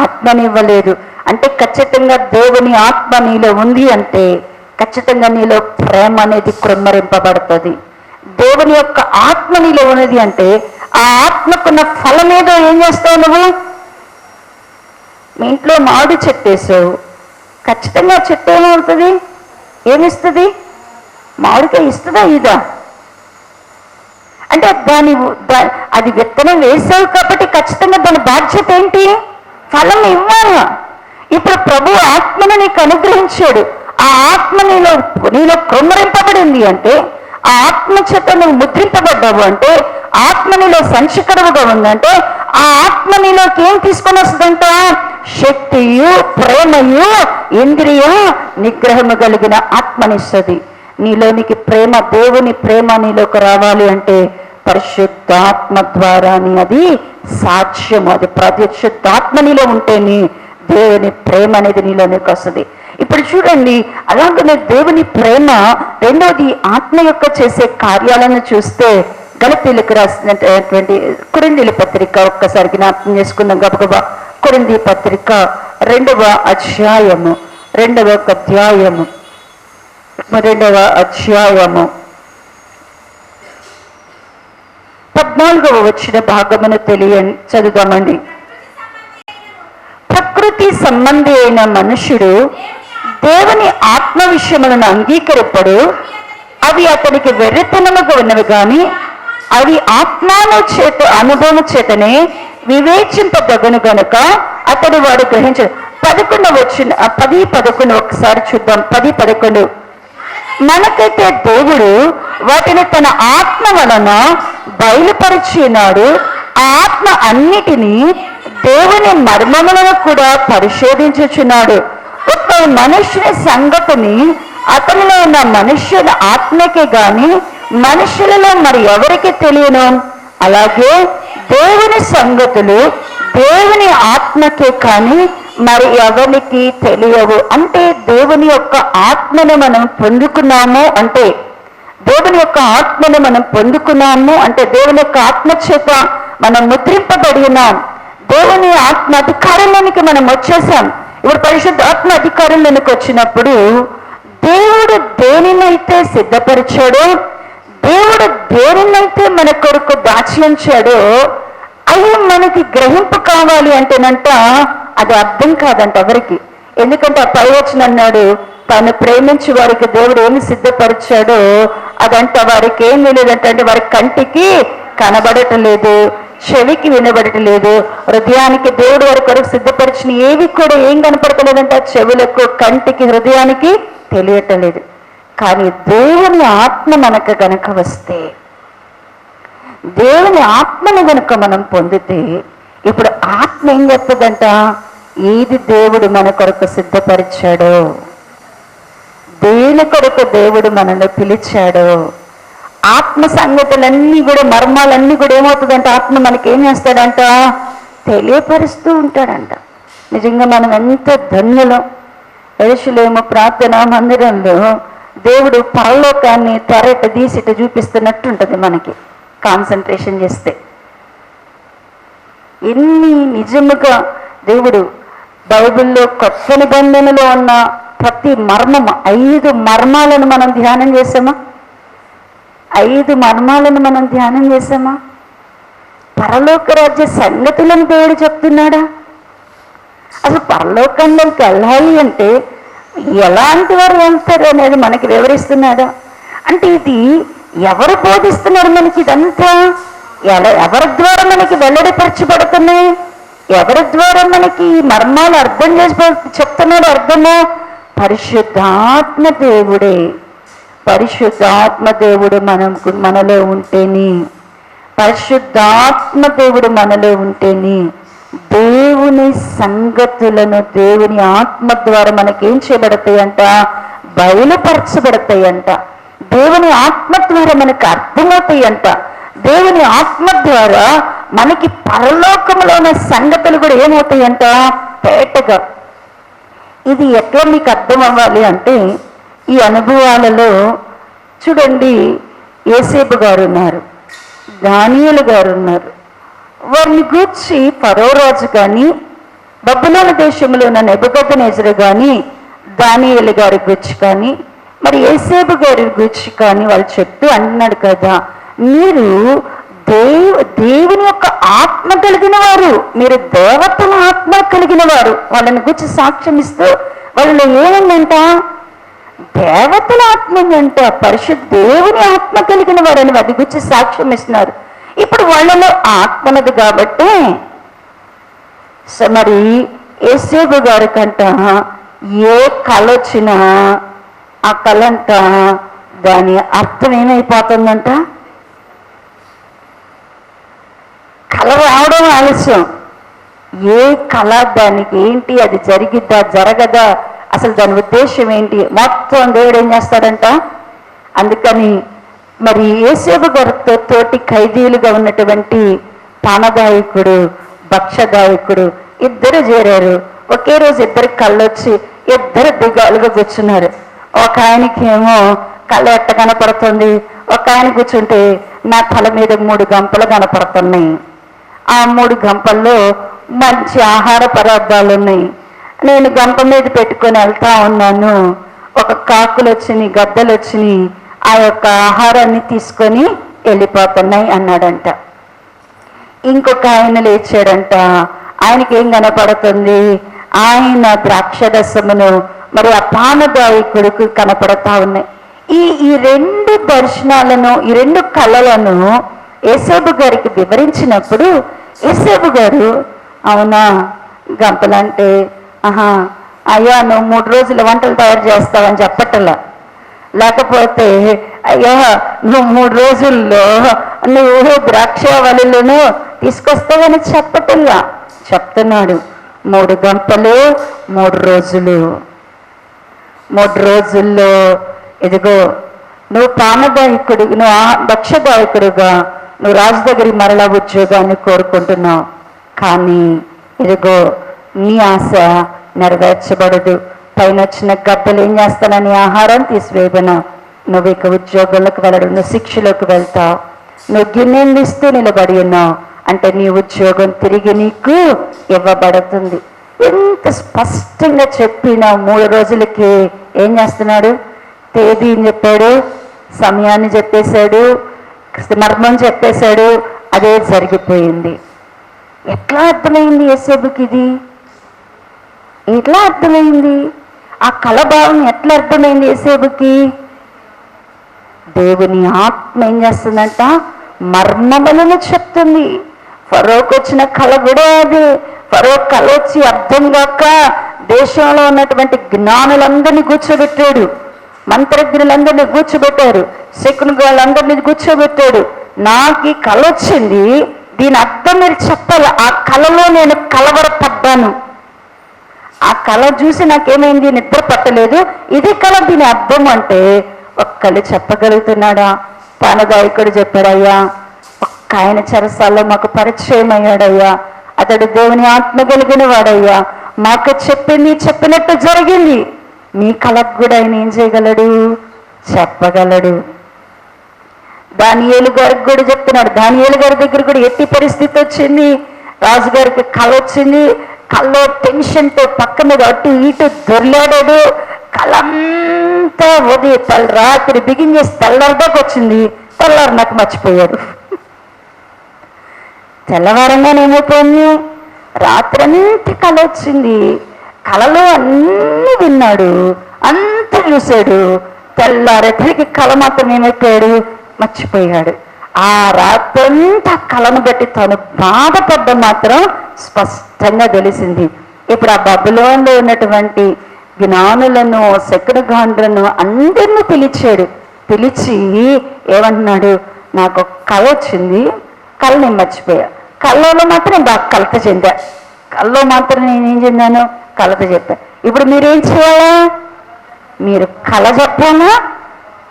ఆత్మనివ్వలేదు. అంటే ఖచ్చితంగా దేవుని ఆత్మ నీలో ఉంది అంటే ఖచ్చితంగా నీలో ప్రేమ అనేది కృమ్మరింపబడుతుంది. దేవుని యొక్క ఆత్మ నీలో ఉన్నది అంటే ఆ ఆత్మకున్న ఫలం ఏదో ఏం చేస్తావు నువ్వు? మీ ఇంట్లో మామిడి చెట్టు వేసావు, ఖచ్చితంగా చెట్టు ఏమవుతుంది? ఏమిస్తుంది? మామిడికాయ ఇస్తుందా? ఇదా? అంటే అది విత్తనం వేసావు కాబట్టి ఖచ్చితంగా దాని బాధ్యత ఏంటి? ఫలం ఇవ్వాలి. ఇప్పుడు ప్రభు ఆత్మను నీకు అనుగ్రహించాడు. ఆ ఆత్మ నీలో కృమ్మరింపబడింది అంటే, ఆ ఆత్మ చేత నువ్వు ముద్రింపబడ్డావు అంటే, ఆత్మ నీలో సంచకరువుగా ఉందంటే, ఆ ఆత్మ నీలోకి ఏం తీసుకొని వస్తుందంట? శక్తియు ప్రేమయు ఇంద్రియ నిగ్రహము కలిగిన ఆత్మనిస్తుంది. నీలోనికి ప్రేమ, దేవుని ప్రేమ నీలోకి రావాలి అంటే పరిశుద్ధాత్మ ద్వారాని అది సాధ్యము. అది పరిశుద్ధాత్మ నీలో ఉంటేనే దేవుని ప్రేమ అనేది నీలోనికి వస్తుంది. ఇప్పుడు చూడండి, అలాగనే దేవుని ప్రేమ, రెండోది ఆత్మ యొక్క చేసే కార్యాలను చూస్తే గలతీలకు రాసినటువంటి కొరింథీయుల పత్రిక ఒక్కసారి జ్ఞాపకం చేసుకుందాం గబగబా. కొరింథీ పత్రిక 2వ అధ్యాయము 14వ వచ్చిన భాగమును చదువుదామండి. ప్రకృతి సంబంధి అయిన మనుషుడు దేవుని ఆత్మ విషయములను అంగీకరిపడు. అవి అతనికి వెర్రితనముగా ఉన్నవి కానీ అవి ఆత్మాను చేత అనుభవం చేతనే వివేచింపదగను గనుక అతడు వాడు గ్రహించడు. 10-11 ఒకసారి చూద్దాం. 10-11 మనకైతే దేవుడు వాటిని తన ఆత్మ వలన బయలుపరిచినాడు. ఆ ఆత్మ అన్నిటినీ దేవుని మర్మములను కూడా పరిశోధించుచున్నాడు. ఒక మనుష్యుని సంగతిని అతనిలో ఉన్న మనుష్యుల ఆత్మకే గాని మనుషులలో మరి ఎవరికి తెలియను. అలాగే దేవుని సంగతులు దేవుని ఆత్మకే కానీ మరి ఎవరికి తెలియవు. అంటే దేవుని యొక్క ఆత్మను మనం పొందుకున్నాము అంటే దేవుని యొక్క ఆత్మను మనం పొందుకున్నాము అంటే దేవుని యొక్క ఆత్మ చేత మనం ముద్రింపబడి ఉన్నాం. దేవుని ఆత్మ అధికారంలోనికి మనం వచ్చేసాం. ఇప్పుడు పరిశుద్ధ ఆత్మ అధికారంలోనికి వచ్చినప్పుడు దేవుడు దేనినైతే సిద్ధపరిచాడో, దేవుడు దేనినైతే మన కొరకు దాచి ఉంచాడో అవి మనకి గ్రహింపు కావాలి అంటేనంట అది అర్థం కాదంట ఎవరికి. ఎందుకంటే ఆ పైవచనం అన్నాడు, తను ప్రేమించి వారికి దేవుడు ఏమి సిద్ధపరిచాడో అదంట వారికి ఏం లేదంటే వారి కంటికి కనబడటం లేదు, చెవికి వినబడటం లేదు, హృదయానికి దేవుడు వారి కొరకు సిద్ధపరిచిన ఏవి కూడా ఏం కనపడతలేదంట. చెవులకు, కంటికి, హృదయానికి తెలియటం లేదు. కానీ దేవుని ఆత్మ మనకు గనక వస్తే, దేవుని ఆత్మను గనుక మనం పొందితే ఇప్పుడు ఆత్మ ఏం చెప్తుందంట, ఏది దేవుడు మన కొరకు సిద్ధపరిచాడో, దేని కొరకు దేవుడు మనల్ని పిలిచాడో, ఆత్మ సంగతులన్నీ కూడా మర్మాలన్నీ కూడా ఏమవుతుందంట, ఆత్మ మనకి ఏం చేస్తాడంట, తెలియపరుస్తూ ఉంటాడంట. నిజంగా మనం ఎంత ధన్యులం. యెరూషలేము ప్రార్థనా మందిరంలో దేవుడు పరలోకాన్ని తెరట తీసిట చూపిస్తున్నట్టు ఉంటుంది మనకి కాన్సన్ట్రేషన్ చేస్తే. ఎన్ని నిజముగా దేవుడు బైబిల్లో కొత్త నిబంధనలో ఉన్న ప్రతి మర్మము 5 మర్మాలను మనం ధ్యానం చేసామా? 5 మర్మాలను మనం ధ్యానం చేసామా? పరలోక రాజ్య సంగతులను దేవుడు చెప్తున్నాడా? అసలు పరలోకంలోకి వెళ్ళాలి అంటే ఎలాంటి వారు వెళ్తారు అనేది మనకి వివరిస్తున్నాడా? అంటే ఇది ఎవరు బోధిస్తున్నారు మనకి? ఇదంతా ఎవరి ద్వారా మనకి వెల్లడిపరచబడుతున్నాయి? ఎవరి ద్వారా మనకి ఈ మర్మాలు అర్థం చేసి చెప్తున్నాడు? అర్థమో పరిశుద్ధాత్మ దేవుడే. పరిశుద్ధాత్మ దేవుడు మనలో ఉంటేని, పరిశుద్ధాత్మ దేవుడు మనలో ఉంటేని దేవుని సంగతులను దేవుని ఆత్మ ద్వారా మనకేం చేయబడతాయంట, బయలుపరచబడతాయంట. దేవుని ఆత్మ ద్వారా మనకు అర్థమవుతాయంట. దేవుని ఆత్మ ద్వారా మనకి పరలోకంలో ఉన్న సంగతులు కూడా ఏమవుతాయంట, తేటగా. ఇది ఎట్లా మీకు అర్థం అవ్వాలి అంటే, ఈ అనుభవాలలో చూడండి, యోసేపు గారు ఉన్నారు, దానియేలు గారు ఉన్నారు. వారిని గూర్చి ఫరో రాజు కానీ, బబులోను దేశంలో ఉన్న నెబుకద్నెజరు కానీ, దానియేలు గారి గూర్చి కానీ, మరి యోసేపు గారి గూర్చి కానీ వాళ్ళు చెప్తూ అంటున్నాడు కదా, మీరు దేవుని యొక్క ఆత్మ కలిగిన వారు, మీరు దేవతల ఆత్మ కలిగిన వారు. వాళ్ళని గురించి సాక్ష్యం ఇస్తూ వాళ్ళలో ఏముందంట, దేవతల ఆత్మ ఉందంట, పరిశుద్ధ దేవుని ఆత్మ కలిగిన వారు అని వాటి గురించి సాక్ష్యం ఇస్తున్నారు. ఇప్పుడు వాళ్ళలో ఆత్మ ఉన్నది కాబట్టి మరి యోసేపు గారి కంట ఏ కళ వచ్చినా ఆ కళ అంట దాని అర్థం ఏమైపోతుందంట, కళ రావడం ఆలస్యం. ఏ కళ దానికి ఏంటి, అది జరిగిద్దా జరగదా, అసలు దాని ఉద్దేశం ఏంటి, మొత్తం దేవుడు ఏం చేస్తాడంట. అందుకని మరి యోసేపు గారితో తోటి ఖైదీలుగా ఉన్నటువంటి పానదాయకుడు, భక్షదాయకుడు ఇద్దరు చేరారు. ఒకే రోజు ఇద్దరు కళ్ళొచ్చి ఇద్దరు దిగాలుగా కూర్చున్నారు. ఒక ఆయనకి ఏమో కళ్ళ ఎట్ట కనపడుతుంది, ఒక ఆయన కూర్చుంటే నా తల మీద 3 గంపలు కనపడుతున్నాయి. ఆ 3 గంపల్లో మంచి ఆహార పదార్థాలు ఉన్నాయి. నేను గంప మీద పెట్టుకొని వెళ్తా ఉన్నాను. ఒక కాకులు వచ్చినాయి, గద్దలు వచ్చినాయి, ఆ యొక్క ఆహారాన్ని తీసుకొని వెళ్ళిపోతున్నాయి అన్నాడంట. ఇంకొక ఆయన లేచాడంట. ఆయనకి ఏం కనపడుతుంది? ఆయన ద్రాక్షరసమును మరి ఆ పానదాయకుడికి కనపడతా ఉన్నాయి. ఈ 2 దర్శనాలను, ఈ 2 కళలను యేసేపు గారికి వివరించినప్పుడు యేసేపు గారు అవునా గంపలంటే అయ్యా నువ్వు 3 రోజుల వంటలు తయారు చేస్తావని చెప్పటలా, లేకపోతే అయ్యా నువ్వు 3 రోజుల్లో నువ్వు ద్రాక్షావళులను తీసుకొస్తావని చెప్పటల్లా. చెప్తున్నాడు 3 గంపలు 3 రోజులు. 3 రోజుల్లో ఇదిగో నువ్వు పానదాయకుడు, నువ్వు భక్ష్యదాయకుడుగా నువ్వు రాజు దగ్గర మరలా ఉద్యోగాన్ని కోరుకుంటున్నావు. కానీ ఇదిగో నీ ఆశ నెరవేర్చబడదు. పైన వచ్చిన గద్దలు ఏం చేస్తానని ఆహారం తీసివేయబను. నువ్వు ఇక ఉద్యోగంలోకి వెళ్ళడు, నువ్వు శిక్షలోకి వెళ్తావు. నువ్వు గిన్నెలు ఇస్తూ నిలబడి ఉన్నావు అంటే నీ ఉద్యోగం తిరిగి నీకు ఇవ్వబడుతుంది. ఎంత స్పష్టంగా చెప్పిన 3 రోజులకి ఏం చేస్తున్నాడు? తేదీని చెప్పాడు, సమయాన్ని చెప్పేశాడు, మర్మం చెప్పేశాడు. అదే జరిగిపోయింది. ఎట్లా అర్థమైంది యేసేపుకి ఇది? ఎట్లా అర్థమైంది? ఆ కళభావం ఎట్లా అర్థమైంది యేసేపుకి? దేవుని ఆత్మ ఏం చేస్తుందంట? మర్మములను చెప్తుంది. ఫరోకు వచ్చిన కళ కూడా అది. ఫరో కళ వచ్చి అర్థం కాక దేశంలో ఉన్నటువంటి జ్ఞానులందరినీ కూర్చోబెట్టాడు, మంత్రజ్ఞులందరినీ కూర్చోబెట్టారు, శకునుగాళ్ళందరినీ కూర్చోబెట్టాడు. నాకు ఈ కళ వచ్చింది, దీని అర్థం మీరు చెప్పాలి. ఆ కళలో నేను కలవరపడ్డాను. ఆ కళ చూసి నాకేమైంది? నిద్ర పట్టలేదు. ఇది కళ, దీని అర్థం అంటే ఒక్కళ్ళు చెప్పగలుగుతున్నాడా? పానదాయకుడు చెప్పాడయ్యా, ఒక్క ఆయన చెరసాల్లో మాకు పరిచయం అయ్యాడయ్యా, అతడు దేవుని ఆత్మ కలిగిన వాడయ్యా, మాకు చెప్పింది చెప్పినట్టు జరిగింది. మీ కళకు కూడా ఆయన ఏం చేయగలడు? చెప్పగలడు. దానియేలు గారికి కూడా చెప్తున్నాడు. దానియేలు గారి దగ్గర కూడా ఎట్టి పరిస్థితి వచ్చింది. రాజుగారికి కళ వచ్చింది. కళ్ళలో టెన్షన్తో పక్క మీద అటు ఇటు దొర్లాడాడు. కళంతా రాత్రి బిగించేసి తెల్లారిదాకా వచ్చింది. తెల్లారి నాకు మర్చిపోయాడు. తెల్లవారంగానే ఏమైపోయింది? రాత్రంతా కళ వచ్చింది. కళలో అన్నీ విన్నాడు, అంతా చూశాడు. తెల్లారేసరికి కళ మాత్రం ఏమైపోయాడు? మర్చిపోయాడు. ఆ రాత్రంతా కళను బట్టి తను బాధపడ్డ మాత్రం స్పష్టంగా తెలిసింది. ఇప్పుడు ఆ బబులోన్లో ఉన్నటువంటి జ్ఞానులను, శకునగాండ్రులను అందరినీ పిలిచి ఏమంటున్నాడు? నాకు కళ వచ్చింది, కళ నేను మర్చిపోయా. కళ్ళలో మాత్రం బాగా కలత చెందా. కళ్ళలో మాత్రం నేనేం చెందాను? కలత చెప్పా. ఇప్పుడు మీరేం చేయాలా? మీరు కళ చెప్పాలా,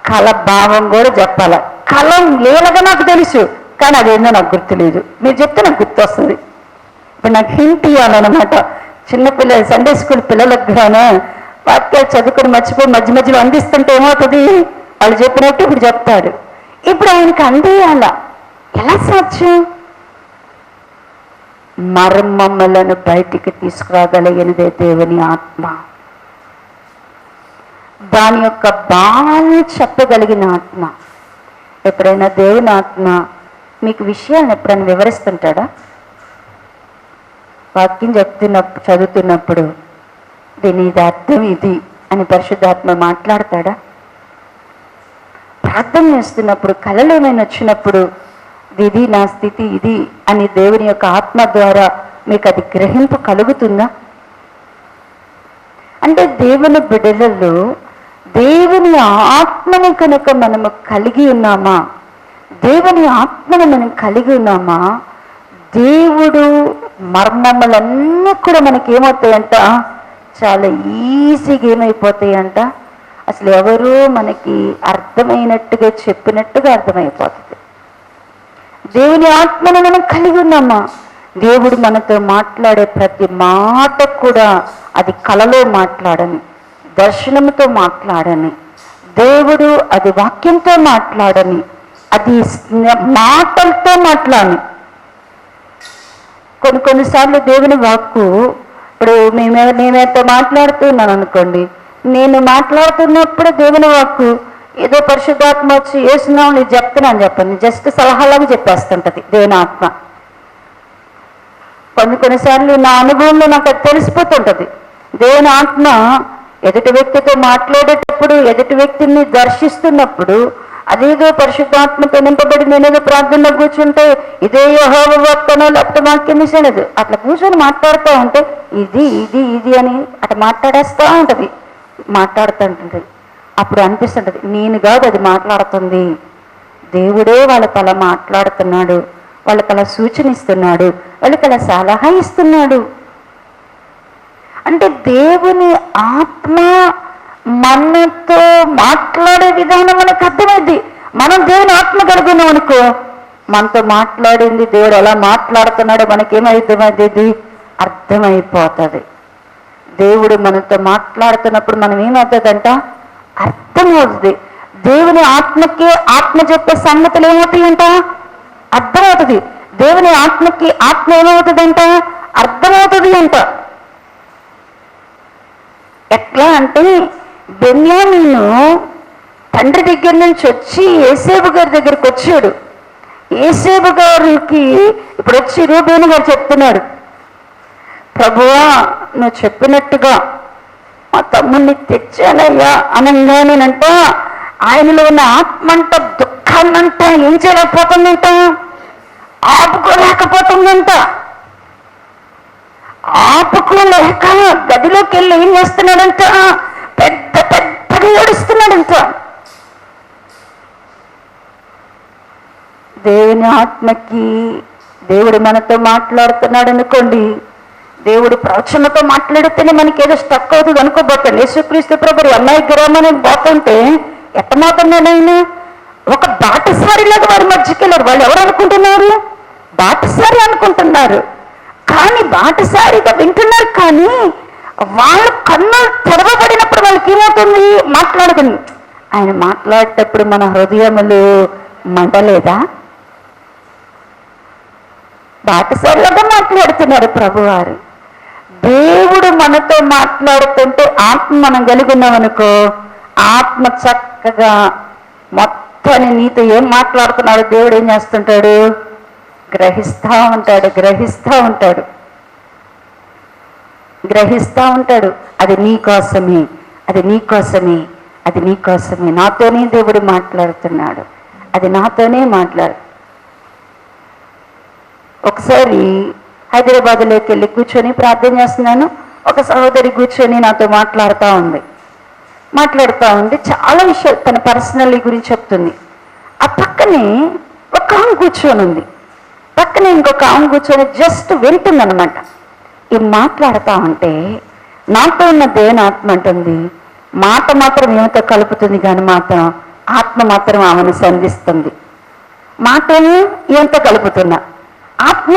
కళ భావం కూడా చెప్పాలా. కళ లేలగా నాకు తెలుసు, కానీ అదేందో నాకు గుర్తులేదు. మీరు చెప్తే నాకు గుర్తు వస్తుంది. ఇప్పుడు నాకు హింట్ ఇవ్వాలన్నమాట. చిన్నపిల్లలు సండే స్కూల్ పిల్లలకు కూడాను వాక్యాలు చదువుకొని మర్చిపోయి మధ్య మధ్యలో అందిస్తుంటే ఏమవుతుంది? వాళ్ళు చెప్పినట్టు ఇప్పుడు చెప్తాడు. ఇప్పుడు ఆయనకి అందేయాల. ఎలా సాధ్యం? మర్మములను బయటికి తీసుకురాగలిగినదే దేవుని ఆత్మ. దాని యొక్క భావాన్ని చెప్పగలిగిన ఆత్మ. ఎప్పుడైనా దేవుని ఆత్మ మీకు విషయాన్ని ఎప్పుడైనా వివరిస్తుంటాడా? వాక్యం చదువుతున్నప్పుడు దీని ఇది అర్థం ఇది అని పరిశుద్ధాత్మ మాట్లాడతాడా? ప్రార్థన చేస్తున్నప్పుడు కళలు ఏమైనా వచ్చినప్పుడు ఇది నా స్థితి ఇది అని దేవుని యొక్క ఆత్మ ద్వారా మీకు అది గ్రహింపు కలుగుతుందా? అంటే దేవుని బిడ్డలలో దేవుని ఆత్మని కనుక మనము కలిగి ఉన్నామా, దేవుని ఆత్మను మనం కలిగి ఉన్నామా, దేవుడు మర్మములన్నీ కూడా మనకి ఏమవుతాయంట? చాలా ఈజీగా ఏమైపోతాయంట? అసలు ఎవరూ మనకి అర్థమైనట్టుగా చెప్పినట్టుగా అర్థమైపోతుంది. దేవుని ఆత్మను మనం కలిగి ఉన్నామా? దేవుడు మనతో మాట్లాడే ప్రతి మాట కూడా అది కలలో మాట్లాడని, దర్శనంతో మాట్లాడని, దేవుడు అది వాక్యంతో మాట్లాడని, అది మాటలతో మాట్లాడని. కొన్నిసార్లు దేవుని వాక్కు, ఇప్పుడు నేనైతే మాట్లాడుతున్నాను అనుకోండి, నేను మాట్లాడుతున్నప్పుడు దేవుని వాక్కు ఏదో పరిశుద్ధాత్మ వచ్చి వేసినావు నీకు చెప్తున్నాను చెప్పండి, జస్ట్ సలహాలాగా చెప్పేస్తుంటది దేవుని ఆత్మ. కొన్నిసార్లు నా అనుభవంలో నాకు అది తెలిసిపోతుంటది. దేవుని ఆత్మ ఎదుటి వ్యక్తితో మాట్లాడేటప్పుడు, ఎదుటి వ్యక్తిని దర్శిస్తున్నప్పుడు, అదేదో పరిశుద్ధాత్మతో నింపబడి నేనేదో ప్రార్థనలో కూర్చుంటే ఇదే యెహోవా వాక్కునో లేకపోతే వాక్యం ఇచ్చేది అట్లా కూర్చొని మాట్లాడుతూ ఉంటే ఇది ఇది ఇది అని అట్లా మాట్లాడేస్తూ ఉంటుంది, మాట్లాడుతుంటుంది. అప్పుడు అనిపిస్తుంటది నేను కాదు అది మాట్లాడుతుంది, దేవుడే వాళ్ళకి అలా మాట్లాడుతున్నాడు, వాళ్ళకి అలా సూచన ఇస్తున్నాడు, వాళ్ళకి అలా సలహా ఇస్తున్నాడు. అంటే దేవుని ఆత్మ మనతో మాట్లాడే విధానం మనకు అర్థమైంది. మనం దేవుని ఆత్మ కలిగినాం అనుకో, మనతో మాట్లాడింది దేవుడు ఎలా మాట్లాడుతున్నాడో మనకేమర్థమైంది, అర్థమైపోతుంది. దేవుడు మనతో మాట్లాడుతున్నప్పుడు మనం ఏమవుతుందంట, అర్థమవుతుంది. దేవుని ఆత్మకి ఆత్మ చెప్పే సంగతులు ఏమవుతాయంట, అర్థమవుతుంది. దేవుని ఆత్మకి ఆత్మ ఏమవుతుందంట, అర్థమవుతుంది అంట. ఎట్లా అంటే బెన్యామీను తండ్రి దగ్గర నుంచి వచ్చి యేసేపు గారి దగ్గరికి వచ్చాడు. యేసేపు గారికి ఇప్పుడు వచ్చి రూబేను గారు చెప్తున్నాడు, ప్రభువా నువ్వు చెప్పినట్టుగా మా తమ్ముడిని తెచ్చానయ్యా అనగానేనంట ఆయనలో ఉన్న ఆత్మంట దుఃఖాన్నంట ఏం చేయలేకపోతుందంట, ఆపుకోలేకపోతుందంట. ఆపుకోలేక గదిలోకి వెళ్ళి ఏం చేస్తున్నాడంట, పెద్దగా ఏడుస్తున్నాడంట. దేవుని ఆత్మకి దేవుడు మనతో మాట్లాడుతున్నాడు అనుకోండి, దేవుడు ప్రవచనతో మాట్లాడితేనే మనకి ఏదో స్టక్ అవుతుంది అనుకోబోతాడు. యేసుక్రీస్తు ప్రభు అమ్మాయి గ్రామానికి పోతుంటే ఎట్టమవుతున్నాడు ఆయన, ఒక బాటసారిలాగా వారి మధ్యకి వెళ్ళారు. వాళ్ళు ఎవరు అనుకుంటున్నారు, బాటసారి అనుకుంటున్నారు. కానీ బాటసారిగా వింటున్నారు, కానీ వాళ్ళ కన్ను తెరవబడినప్పుడు వాళ్ళకి ఏమవుతుంది, మాట్లాడుతుంది. ఆయన మాట్లాడేటప్పుడు మన హృదయములు మండలేదా? బాటసారిలాగా మాట్లాడుతున్నారు ప్రభువారు. దేవుడు మనతో మాట్లాడుతుంటే ఆత్మ మనం కలిగి ఉన్నామనుకో, ఆత్మ చక్కగా మొత్తాన్ని నీతో ఏం మాట్లాడుతున్నాడు దేవుడు ఏం చేస్తుంటాడు, గ్రహిస్తూ ఉంటాడు, గ్రహిస్తూ ఉంటాడు, గ్రహిస్తూ ఉంటాడు. అది నీ కోసమే, అది నీ కోసమే, అది నీ కోసమే, నాతోనే దేవుడు మాట్లాడుతున్నాడు, అది నాతోనే మాట్లాడు. ఒకసారి హైదరాబాద్లోకి వెళ్ళి కూర్చొని ప్రార్థన చేస్తున్నాను. ఒక సహోదరి కూర్చొని నాతో మాట్లాడుతూ ఉంది. చాలా విషయాలు తన పర్సనల్ గురించి చెప్తుంది. ఆ పక్కనే ఒక ఆమె కూర్చొని ఉంది, పక్కనే ఇంకొక ఆమె కూర్చొని జస్ట్ వింటుందనమాట. ఈ మాట్లాడుతూ ఉంటే నాతో ఉన్న దేవుని ఆత్మ అంటుంది, మాట మాత్రం ఏమితో కలుపుతుంది కానీ మాత్రం ఆత్మ మాత్రం ఆమెను సంధిస్తుంది. మాటను ఏమితో కలుపుతున్నా, ఆత్మ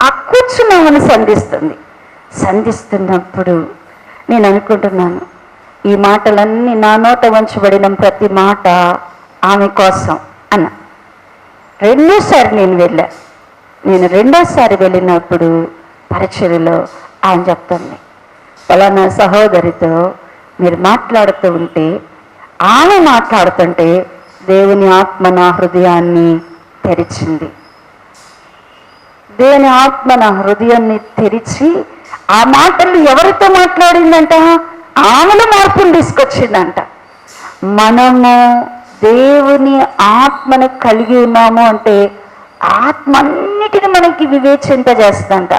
ఆ కూర్చున్న ఆమెను సంధిస్తున్నప్పుడు నేను అనుకుంటున్నాను, ఈ మాటలన్నీ నా నోట వంచబడిన ప్రతి మాట ఆమె కోసం అన్న. రెండోసారి వెళ్ళినప్పుడు పరిచర్యలో ఆయన చెప్తుంది, ఫలానా సహోదరితో మీరు మాట్లాడుతూ ఉంటే, ఆమె మాట్లాడుతుంటే దేవుని ఆత్మ నా హృదయాన్ని తెరిచింది. దేవుని ఆత్మ నా హృదయాన్ని తెరిచి ఆ మాటలు ఎవరితో మాట్లాడిందంట, ఆమెలో మార్పును తీసుకొచ్చిందంట. మనము దేవుని ఆత్మను కలిగి ఉన్నాము అంటే ఆత్మ అన్నిటిని మనకి వివేచింపజేస్తుందంట,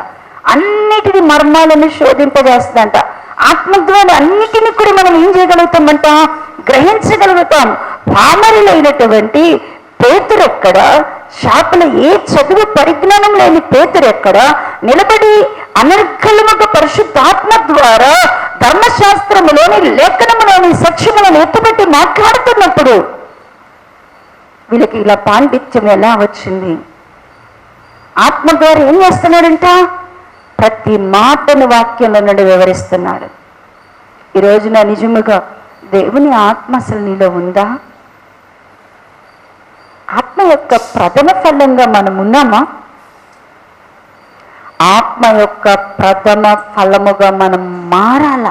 అన్నిటిని మర్మాలను శోధింపజేస్తుందంట. ఆత్మ ద్వారా అన్నిటిని కూడా మనం ఏం చేయగలుగుతామంట, గ్రహించగలుగుతాం. పామరులైనటువంటి పేతురు ఎక్కడ, శాపల ఏ చదువు పరిజ్ఞానం లేని పేతురు ఎక్కడ నిలబడి అనర్గళముగా పరిశుద్ధాత్మ ద్వారా ధర్మశాస్త్రములోని లేఖనములోని సత్యములను ఎత్తుపెట్టి మాట్లాడుతున్నప్పుడు వీళ్ళకి ఇలా పాండిత్యం ఎలా వచ్చింది? ఆత్మ ద్వారా ఏం చేస్తున్నాడంట, ప్రతి మాటను వాక్యంలో నుండి వివరిస్తున్నాడు. ఈ రోజున నిజముగా దేవుని ఆత్మ అసలు నీలో ఉందా? ఆత్మ యొక్క ప్రథమ ఫలంగా మనం ఉన్నామా? ఆత్మ యొక్క ప్రథమ ఫలముగా మనం మారాల.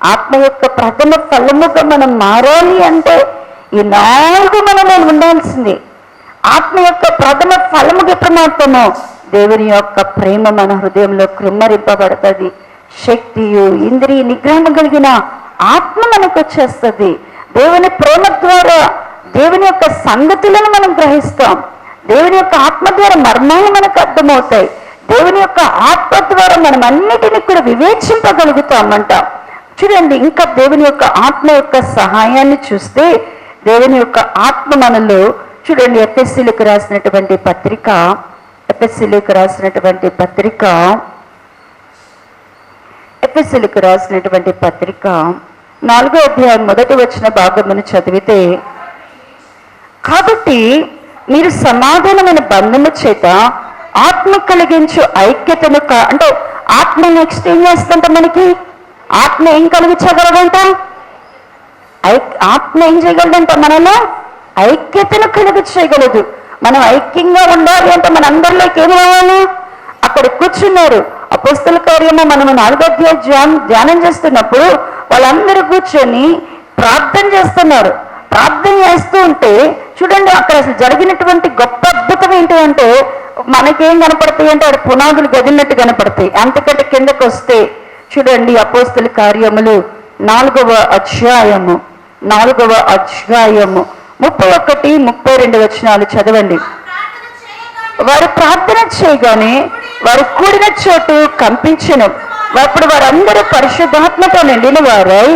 ఆత్మ యొక్క ప్రథమ ఫలముగా మనం మారాలి అంటే ఈ 4 మనలో ఉండాల్సింది. ఆత్మ యొక్క ప్రథమ ఫలముగా ఎప్పుడు మాత్రమో దేవుని యొక్క ప్రేమ మన హృదయంలో కృమ్మరింపబడుతుంది. శక్తియు ఇంద్రియ నిగ్రహం కలిగిన ఆత్మ మనకు వచ్చేస్తుంది. దేవుని ప్రేమ ద్వారా దేవుని యొక్క సంగతులను మనం గ్రహిస్తాం. దేవుని యొక్క ఆత్మ ద్వారా మర్మాలు మనకు అర్థమవుతాయి. దేవుని యొక్క ఆత్మ ద్వారా మనం అన్నిటినీ కూడా వివేచింపగలుగుతామంట. చూడండి, ఇంకా దేవుని యొక్క ఆత్మ యొక్క సహాయాన్ని చూస్తే దేవుని యొక్క ఆత్మ మనలో చూడండి, ఎఫెసీయులకు రాసినటువంటి పత్రిక 4వ అధ్యాయం 1వ వచన భాగమును చదివితే, కాబట్టి మీరు సమాధానమైన బంధము చేత ఆత్మ కలిగించు ఐక్యతను అంటే ఆత్మ నెక్స్ట్ ఏం చేస్తుంట? మనకి ఆత్మ ఏం కలిగించగలదంట? ఆత్మ ఏం చేయగలదంట? మనలో ఐక్యతను కలిగించగలదు. మనం ఐక్యంగా ఉండాలి అంటే మన అందరిలోకి ఏం రావాలి? అక్కడ కూర్చున్నారు అపోస్తల కార్యము మనము 4వ అధ్యాయం ధ్యానం చేస్తున్నప్పుడు వాళ్ళందరూ కూర్చొని ప్రార్థన చేస్తున్నారు. ప్రార్థన చేస్తూ ఉంటే చూడండి, అక్కడ అసలు జరిగినటువంటి గొప్ప అద్భుతం ఏంటంటే, మనకేం కనపడతాయి అంటే అక్కడ పునాదులు గదిలినట్టు కనపడతాయి. అంతకంటే కిందకు వస్తే చూడండి, అపోస్తల కార్యములు 4వ అధ్యాయము 31-32 వచనాలు చదవండి. వారు ప్రార్థన చేయగానే వారు కూడిన చోటు కంపించెను. అప్పుడు వారందరూ పరిశుద్ధాత్మతో నిండిన వారై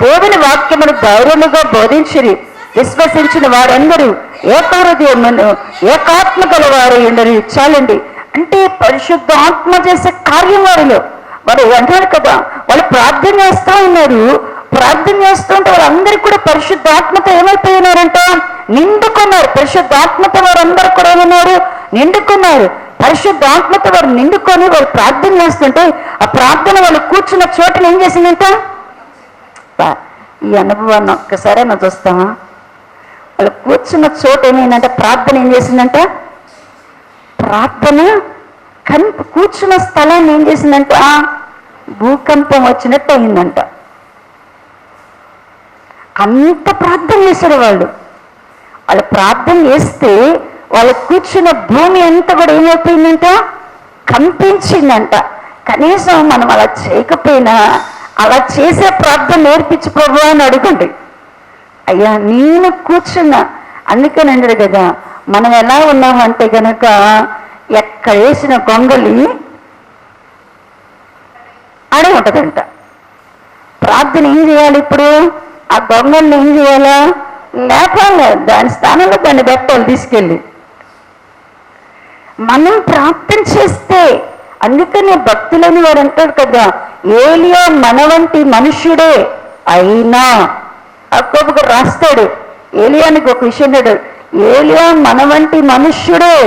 దేవుని వాక్యమును ధైర్యముగా బోధించిరి. విశ్వసించిన వారందరూ ఏకహృదయమును ఏకాత్మ గల వారు ఉండరు. చాలండి, అంటే పరిశుద్ధాత్మ చేసే కార్యం వారిలో. వారు అంటారు కదా, వాళ్ళు ప్రార్థన చేస్తూ ఉన్నారు. ప్రార్థన చేస్తుంటే వాళ్ళందరూ కూడా పరిశుద్ధాత్మతో ఏమైపోయినారంట? నిండుకున్నారు. పరిశుద్ధాత్మతో వారందరూ కూడా ఏమన్నారు? నిండుకున్నారు. పరిశుద్ధాత్మతో వారు నిండుకొని వారు ప్రార్థన చేస్తుంటే ఆ ప్రార్థన వాళ్ళు కూర్చున్న చోటును ఏం చేసిందంట? ఈ అనుభవాన్ని ఒక్కసారి మనం చూస్తామా? వాళ్ళు కూర్చున్న చోటు ఏమైందంటే ప్రార్థన ఏం చేసిందంట? ప్రార్థన కూర్చున్న స్థలాన్ని ఏం చేసిందంట? భూకంపం వచ్చినట్టు అయిందంట. అంత ప్రార్థన చేశారు వాళ్ళు. వాళ్ళు ప్రార్థన చేస్తే వాళ్ళు కూర్చున్న భూమి అంతా కూడా ఏమైపోయిందంట? కంపించిందంట. కనీసం మనం అలా చేయకపోయినా అలా చేసే ప్రార్థన నేర్పించు ప్రభు అని అడుగుండి. అయ్యా నేను కూర్చున్నా, అందుకని అన్నాడు కదా, మనం ఎలా ఉన్నామంటే గనక ఎక్కడ వేసిన గొంగలి ఆడే ఉంటుందంట. ప్రార్థన ఏం చేయాలి? ఇప్పుడు ఆ గొంగల్ని ఏం చేయాలా? లేపాలి, దాని స్థానంలో దాన్ని పెట్టాలి తీసుకెళ్ళి. మనం ప్రార్థన చేస్తే, అందుకనే భక్తులని వారు అంటాడు కదా, ఏలియా మన వంటి మనుష్యుడే అయినా, యాకోబు రాస్తాడు ఏలియానికి ఒక విషయం అన్నాడు, ఏలియా మన వంటి మనుష్యుడే.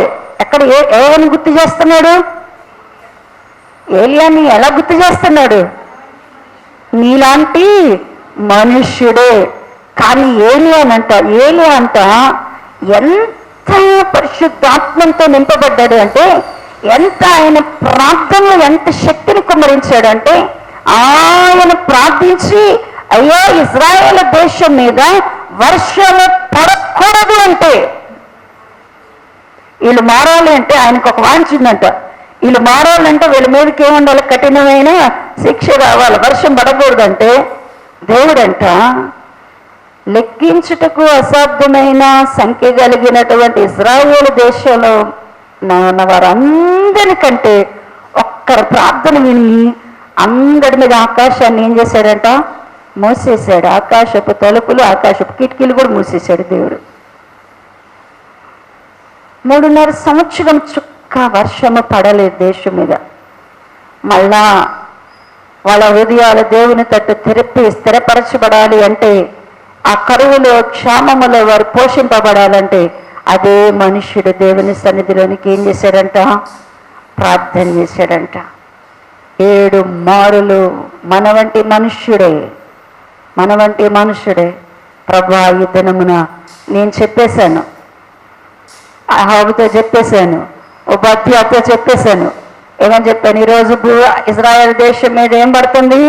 ఎక్కడ ఏమని గుర్తు చేస్తున్నాడు? ఏలియాని ఎలా గుర్తు చేస్తున్నాడు? నీలాంటి మనుష్యుడే. కానీ ఏలియా అంట ఎంత పరిశుద్ధాత్మంతో నింపబడ్డాడు అంటే, ఎంత ఆయన ప్రార్థనలో ఎంత శక్తిని కుమ్మరించాడు అంటే, ఆయన ప్రార్థించి అయ్యో ఇజ్రాయేల్ దేశం మీద వర్షము పడకూడదు అంటే, వీళ్ళు మారాలి అంటే ఆయనకు ఒక వాంచిందంట. వీళ్ళు మారాలంటే వీళ్ళ మీదకి ఏముండాలి? కఠినమైన శిక్ష రావాలి, వర్షం పడకూడదంటే దేవుడంట లెక్కించుటకు అసాధ్యమైన సంఖ్య కలిగినటువంటి ఇజ్రాయేల్ దేశంలో ఉన్న వారందరికంటే ఒక్కరి ప్రార్థన విని అందరి మీద ఆకాశాన్ని ఏం చేశాడంట? మూసేశాడు. ఆకాశపు తలుపులు, ఆకాశపు కిటికీలు కూడా మూసేశాడు దేవుడు. 3.5 సంవత్సరం చుక్క వర్షము పడలేదు దేశం మీద. మళ్ళా వాళ్ళ హృదయాలు దేవుని తట్టు స్థిరపరచబడాలి అంటే, ఆ కరువులో క్షామములో వారు పోషింపబడాలంటే అదే మనుష్యుడు దేవుని సన్నిధిలోనికి ఏం చేశాడంట? ప్రార్థన చేశాడంట. 7 మారులు మన వంటి మనుష్యుడే మన వంటి మనుషుడే. ప్రభా, ఈ దినమున నేను చెప్పేశాను, హాబుతో చెప్పేశాను, ఉపాధ్యాయుతో చెప్పేశాను. ఏమని చెప్పాను? ఈరోజు ఇజ్రాయెల్ దేశం మీద ఏం పడుతుంది?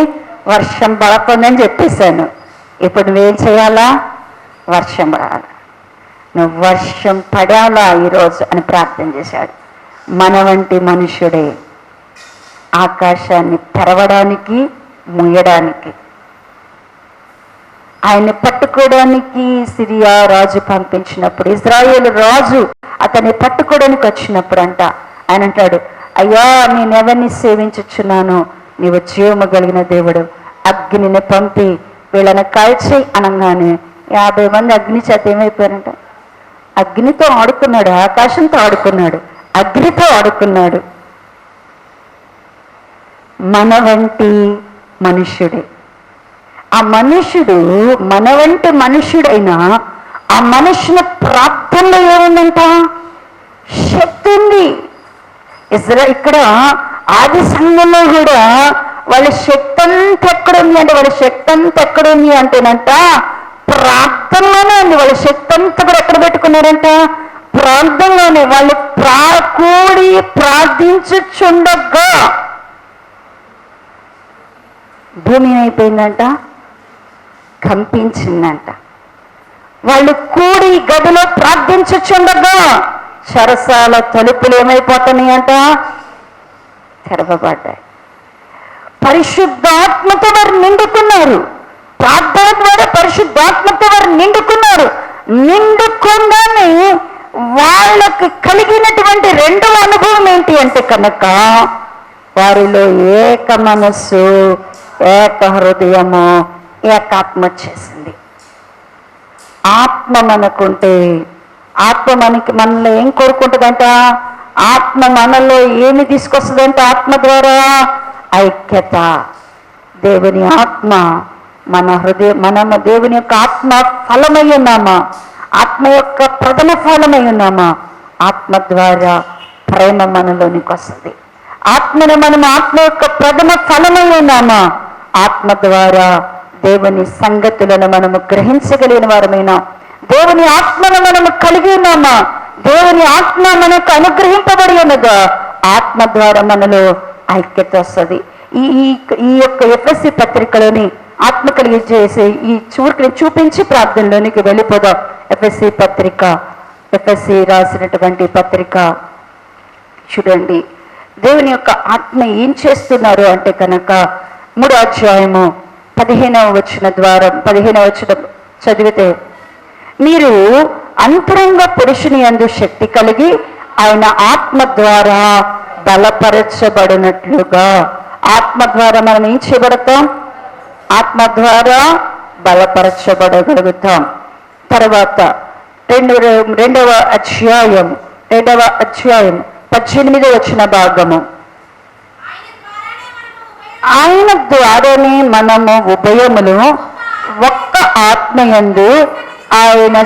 వర్షం పడుతుందని చెప్పేశాను. ఇప్పుడు నువ్వేం చేయాలా? వర్షం పడాలా, నువ్వు వర్షం పడాలా ఈరోజు అని ప్రార్థన చేశాడు. మన వంటి మనుషుడే ఆకాశాన్ని తెరవడానికి, ముయ్యడానికి, ఆయన్ని పట్టుకోవడానికి సిరియా రాజు పంపించినప్పుడు, ఇజ్రాయేలు రాజు అతన్ని పట్టుకోవడానికి వచ్చినప్పుడు ఆయన అంటాడు, అయ్యా, నేనెవరిని సేవించుచున్నాను? నీవు జీవము కలిగిన దేవుడు, అగ్నిని పంపి వీళ్ళని కాల్చి అనగానే 50 మంది అగ్ని చేత ఏమైపోయారంట? అగ్నితో ఆడుకున్నాడు, ఆకాశంతో ఆడుకున్నాడు, అగ్నితో ఆడుకున్నాడు. మన వంటి మనుష్యుడే. ఆ మనుష్యుడు మన వంటి మనుష్యుడైనా ఆ మనుషుల ప్రార్థనలో ఏముందంట? శక్తి ఉంది. ఇక్కడ ఆది సంఘంలో కూడా వాళ్ళ శక్తి అంతా ఎక్కడుంది అంటే, వాళ్ళ శక్తి అంతా ఎక్కడుంది అంటేనంట ప్రార్థనలోనే ఉంది. వాళ్ళ శక్తి అంతా కూడా ఎక్కడ పెట్టుకున్నారంట? ప్రార్థనలోనే. వాళ్ళు కూడి ప్రార్థించుచుండగా భూమి అయిపోయిందంట, కంపించిందంట. వాళ్ళు కూడి గదిలో ప్రార్థించుచుండగా చెరసాల తలుపులు ఏమైపోతున్నాయంట? తెరవబడ్డాయి. పరిశుద్ధాత్మతో వారు నిండుకున్నారు. ప్రార్థన ద్వారా పరిశుద్ధాత్మతో వారు నిండుకున్నారు. నిండుకుండానే వాళ్ళకి కలిగినటువంటి రెండవ అనుభవం ఏంటి అంటే కనుక, వారిలో ఏక మనస్సు, ఏక హృదయము, ఏకాత్మ చేసింది. ఆత్మ మనకుంటే, ఆత్మ మనలో ఏం కోరుకుంటుందంట? ఆత్మ మనలో ఏమి తీసుకొస్తుందంటే, ఆత్మ ద్వారా ఐక్యత. దేవుని ఆత్మ మన హృదయం, మనము దేవుని యొక్క ఆత్మ ఫలమై ఉన్నామా? ఆత్మ యొక్క ప్రథమ ఫలమై ఉన్నామా? ఆత్మ ద్వారా ప్రేమ మనలోనికి వస్తుంది. ఆత్మను మనం ఆత్మ యొక్క ప్రథమ ఫలమై ఉన్నామా? ఆత్మ ద్వారా దేవుని సంగతులను మనము గ్రహించగలిగిన వారమైనా, దేవుని ఆత్మను మనము కలిగి ఉన్నామా? దేవుని ఆత్మ మనకు అనుగ్రహింపబడి ఉన్నదా? ఆత్మ ద్వారా మనలో ఐక్యత వస్తుంది. ఈ యొక్క ఎఫ్ఎస్సి పత్రికలోని ఆత్మ కలిగి చేసే ఈ చూరుకుని చూపించి ప్రార్థనలోనికి వెళ్ళిపోదాం. ఎఫ్ఎస్సి పత్రిక, ఎఫ్ఎస్సి రాసినటువంటి పత్రిక చూడండి. దేవుని యొక్క ఆత్మ ఏం చేస్తున్నారు అంటే కనుక 3వ అధ్యాయము 15వ వచనం ద్వారా 15వ వచనం చదివితే, మీరు అంతరంగ పురుషుని యందు శక్తి కలిగి ఆయన ఆత్మ ద్వారా బలపరచబడినట్లుగా. ఆత్మ ద్వారా మనం ఏం చేయబడతాం? ఆత్మ ద్వారా బలపరచబడగలుగుతాం. తర్వాత రెండవ అధ్యాయం 18వ వచన భాగము, ఆయన ద్వారానే మనము ఉభయములు ఒక్క ఆత్మయందు ఆయన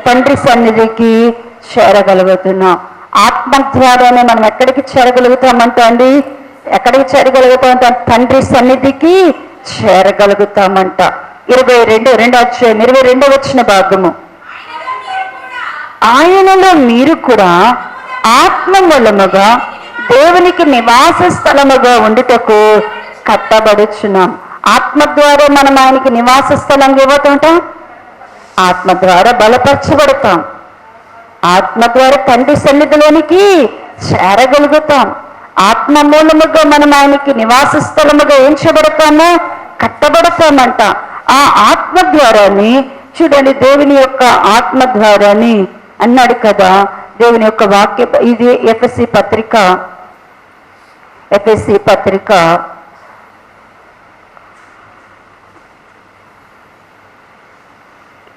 తండ్రి సన్నిధికి చేరగలుగుతున్నాం. ఆత్మ ద్వారానే మనం ఎక్కడికి చేరగలుగుతామంటే అండి, ఎక్కడికి చేరగలుగుతామంటే తండ్రి సన్నిధికి చేరగలుగుతామంట. 22వ వచన భాగము, ఆయనలో మీరు కూడా ఆత్మ మూలముగా దేవునికి నివాస స్థలముగా ఉండుటకు కట్టబడుచున్నాం. ఆత్మ ద్వారా మనం ఆయనకి నివాస స్థలంగా ఇవ్వతుంటాం. ఆత్మ ద్వారా బలపరచబడతాం. ఆత్మ ద్వారా తండ్రి సన్నిధిలోనికి చేరగలుగుతాం. ఆత్మ మూలముగా మనం ఆయనకి నివాస స్థలముగా ఏం చేయబడతామో? కట్టబడతామంట. ఆ ఆత్మ ద్వారాని చూడండి, దేవుని యొక్క ఆత్మ ద్వారాని అన్నాడు కదా దేవుని యొక్క వాక్య. ఇది ఎఫ్ఎస్సి పత్రిక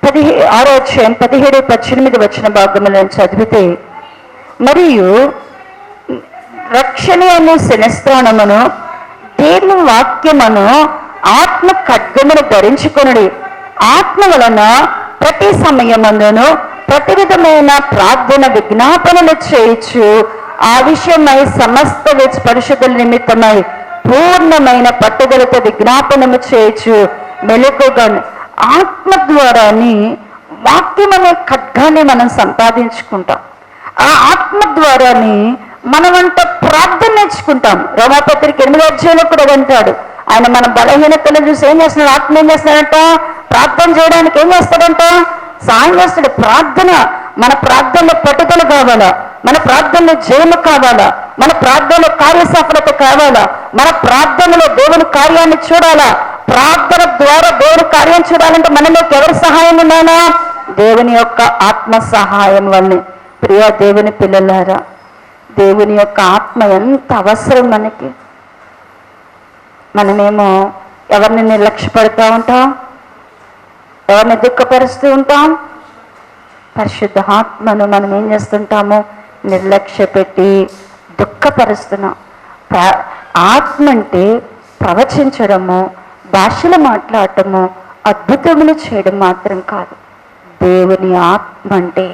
6వ అధ్యాయం 17-18 వచన భాగములను చదివితే, మరియు రక్షణ అనే శిరస్త్రాణమును దేవుని వాక్యమును ఆత్మ ఖడ్గమును ధరించుకొనుడి. ఆత్మ వలన ప్రతి సమయమందును ప్రతి విధమైన ప్రార్థన విజ్ఞాపనలు చేయొచ్చు. ఆ విషయమై సమస్త పరిశుద్ధుల నిమిత్తమై పూర్ణమైన పట్టుదలతో విజ్ఞాపనము చేయొచ్చు. మెలకుగాని ఆత్మ ద్వారాని వాక్యం అనే ఖడ్గాన్ని మనం సంపాదించుకుంటాం. ఆ ఆత్మ ద్వారాని మనమంట ప్రార్థన నేర్చుకుంటాం. రోమాపత్రిక 8వ అధ్యాయంలో కూడా అంటాడు, ఆయన మన బలహీనతలు చూసి ఏం చేస్తున్నాడు? ఆత్మ ఏం చేస్తాడంట? ప్రార్థన చేయడానికి ఏం చేస్తాడంట? సాయం చేస్తాడు. ప్రార్థన, మన ప్రార్థనలో పట్టుదల కావాలా, మన ప్రార్థనలో జయము కావాలా, మన ప్రార్థనలో కార్యసఫలత కావాలా, మన ప్రార్థనలో దేవుని కార్యాన్ని చూడాలా. ప్రార్థన ద్వారా దేవుని కార్యం చూడాలంటే మనలోకి ఎవరి సహాయం ఉన్నానా? దేవుని యొక్క ఆత్మ సహాయం వల్లే. ప్రియ దేవుని పిల్లలారా, దేవుని యొక్క ఆత్మ ఎంత అవసరం మనకి. మనమేమో ఎవరిని నిర్లక్ష్యపడుతూ ఉంటాం, ఎవరిని దుఃఖపరుస్తూ ఉంటాం. పరిశుద్ధ ఆత్మను మనం ఏం చేస్తుంటాము? నిర్లక్ష్య పెట్టి దుఃఖపరుస్తున్నాం. ఆత్మ అంటే ప్రవచించడము, భాషలు మాట్లాడటము, అద్భుతములు చేయడం మాత్రం కాదు. దేవుని ఆత్మ అంటే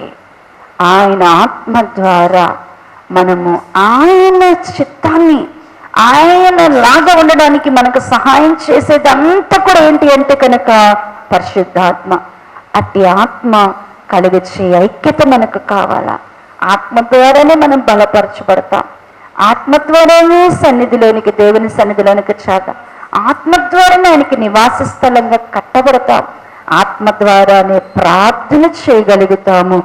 ఆయన ఆత్మ ద్వారా మనము ఆయన చిత్తాన్ని, ఆయన లాగా ఉండడానికి మనకు సహాయం చేసేదంతా కూడా ఏంటి అంటే కనుక పరిశుద్ధాత్మ. అట్టి ఆత్మ కలిగించే ఐక్యత మనకు కావాలా. ఆత్మ ద్వారానే మనం బలపరచబడతాం. ఆత్మ ద్వారానే సన్నిధిలోనికి, దేవుని సన్నిధిలోనికి చేద్దాం. ఆత్మ ద్వారానే ఆయనకి నివాస స్థలంగా కట్టబడతాం. ఆత్మ ద్వారానే ప్రార్థన చేయగలుగుతాము,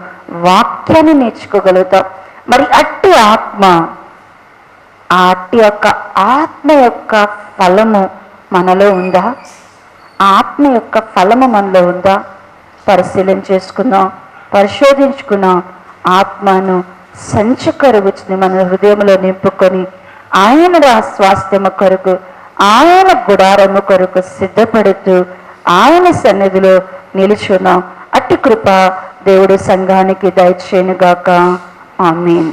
వాక్యాన్ని నేర్చుకోగలుగుతాం. మరి అట్టి ఆత్మ, ఆ అట్టి యొక్క ఆత్మ యొక్క ఫలము మనలో ఉందా? ఆత్మ యొక్క ఫలము మనలో ఉందా? పరిశీలన చేసుకుందాం, పరిశోధించుకున్నాం. ఆత్మను సంచకరుగుచ్చుని మన హృదయంలో నింపుకొని ఆయన స్వాస్థ్యము కొరకు, ఆయన గుడారము కొరకు సిద్ధపడుతూ ఆయన సన్నిధిలో నిలుచున్నాం. అట్టి కృప దేవుడి సంఘానికి దయచేయునుగాక. ఆమేన్.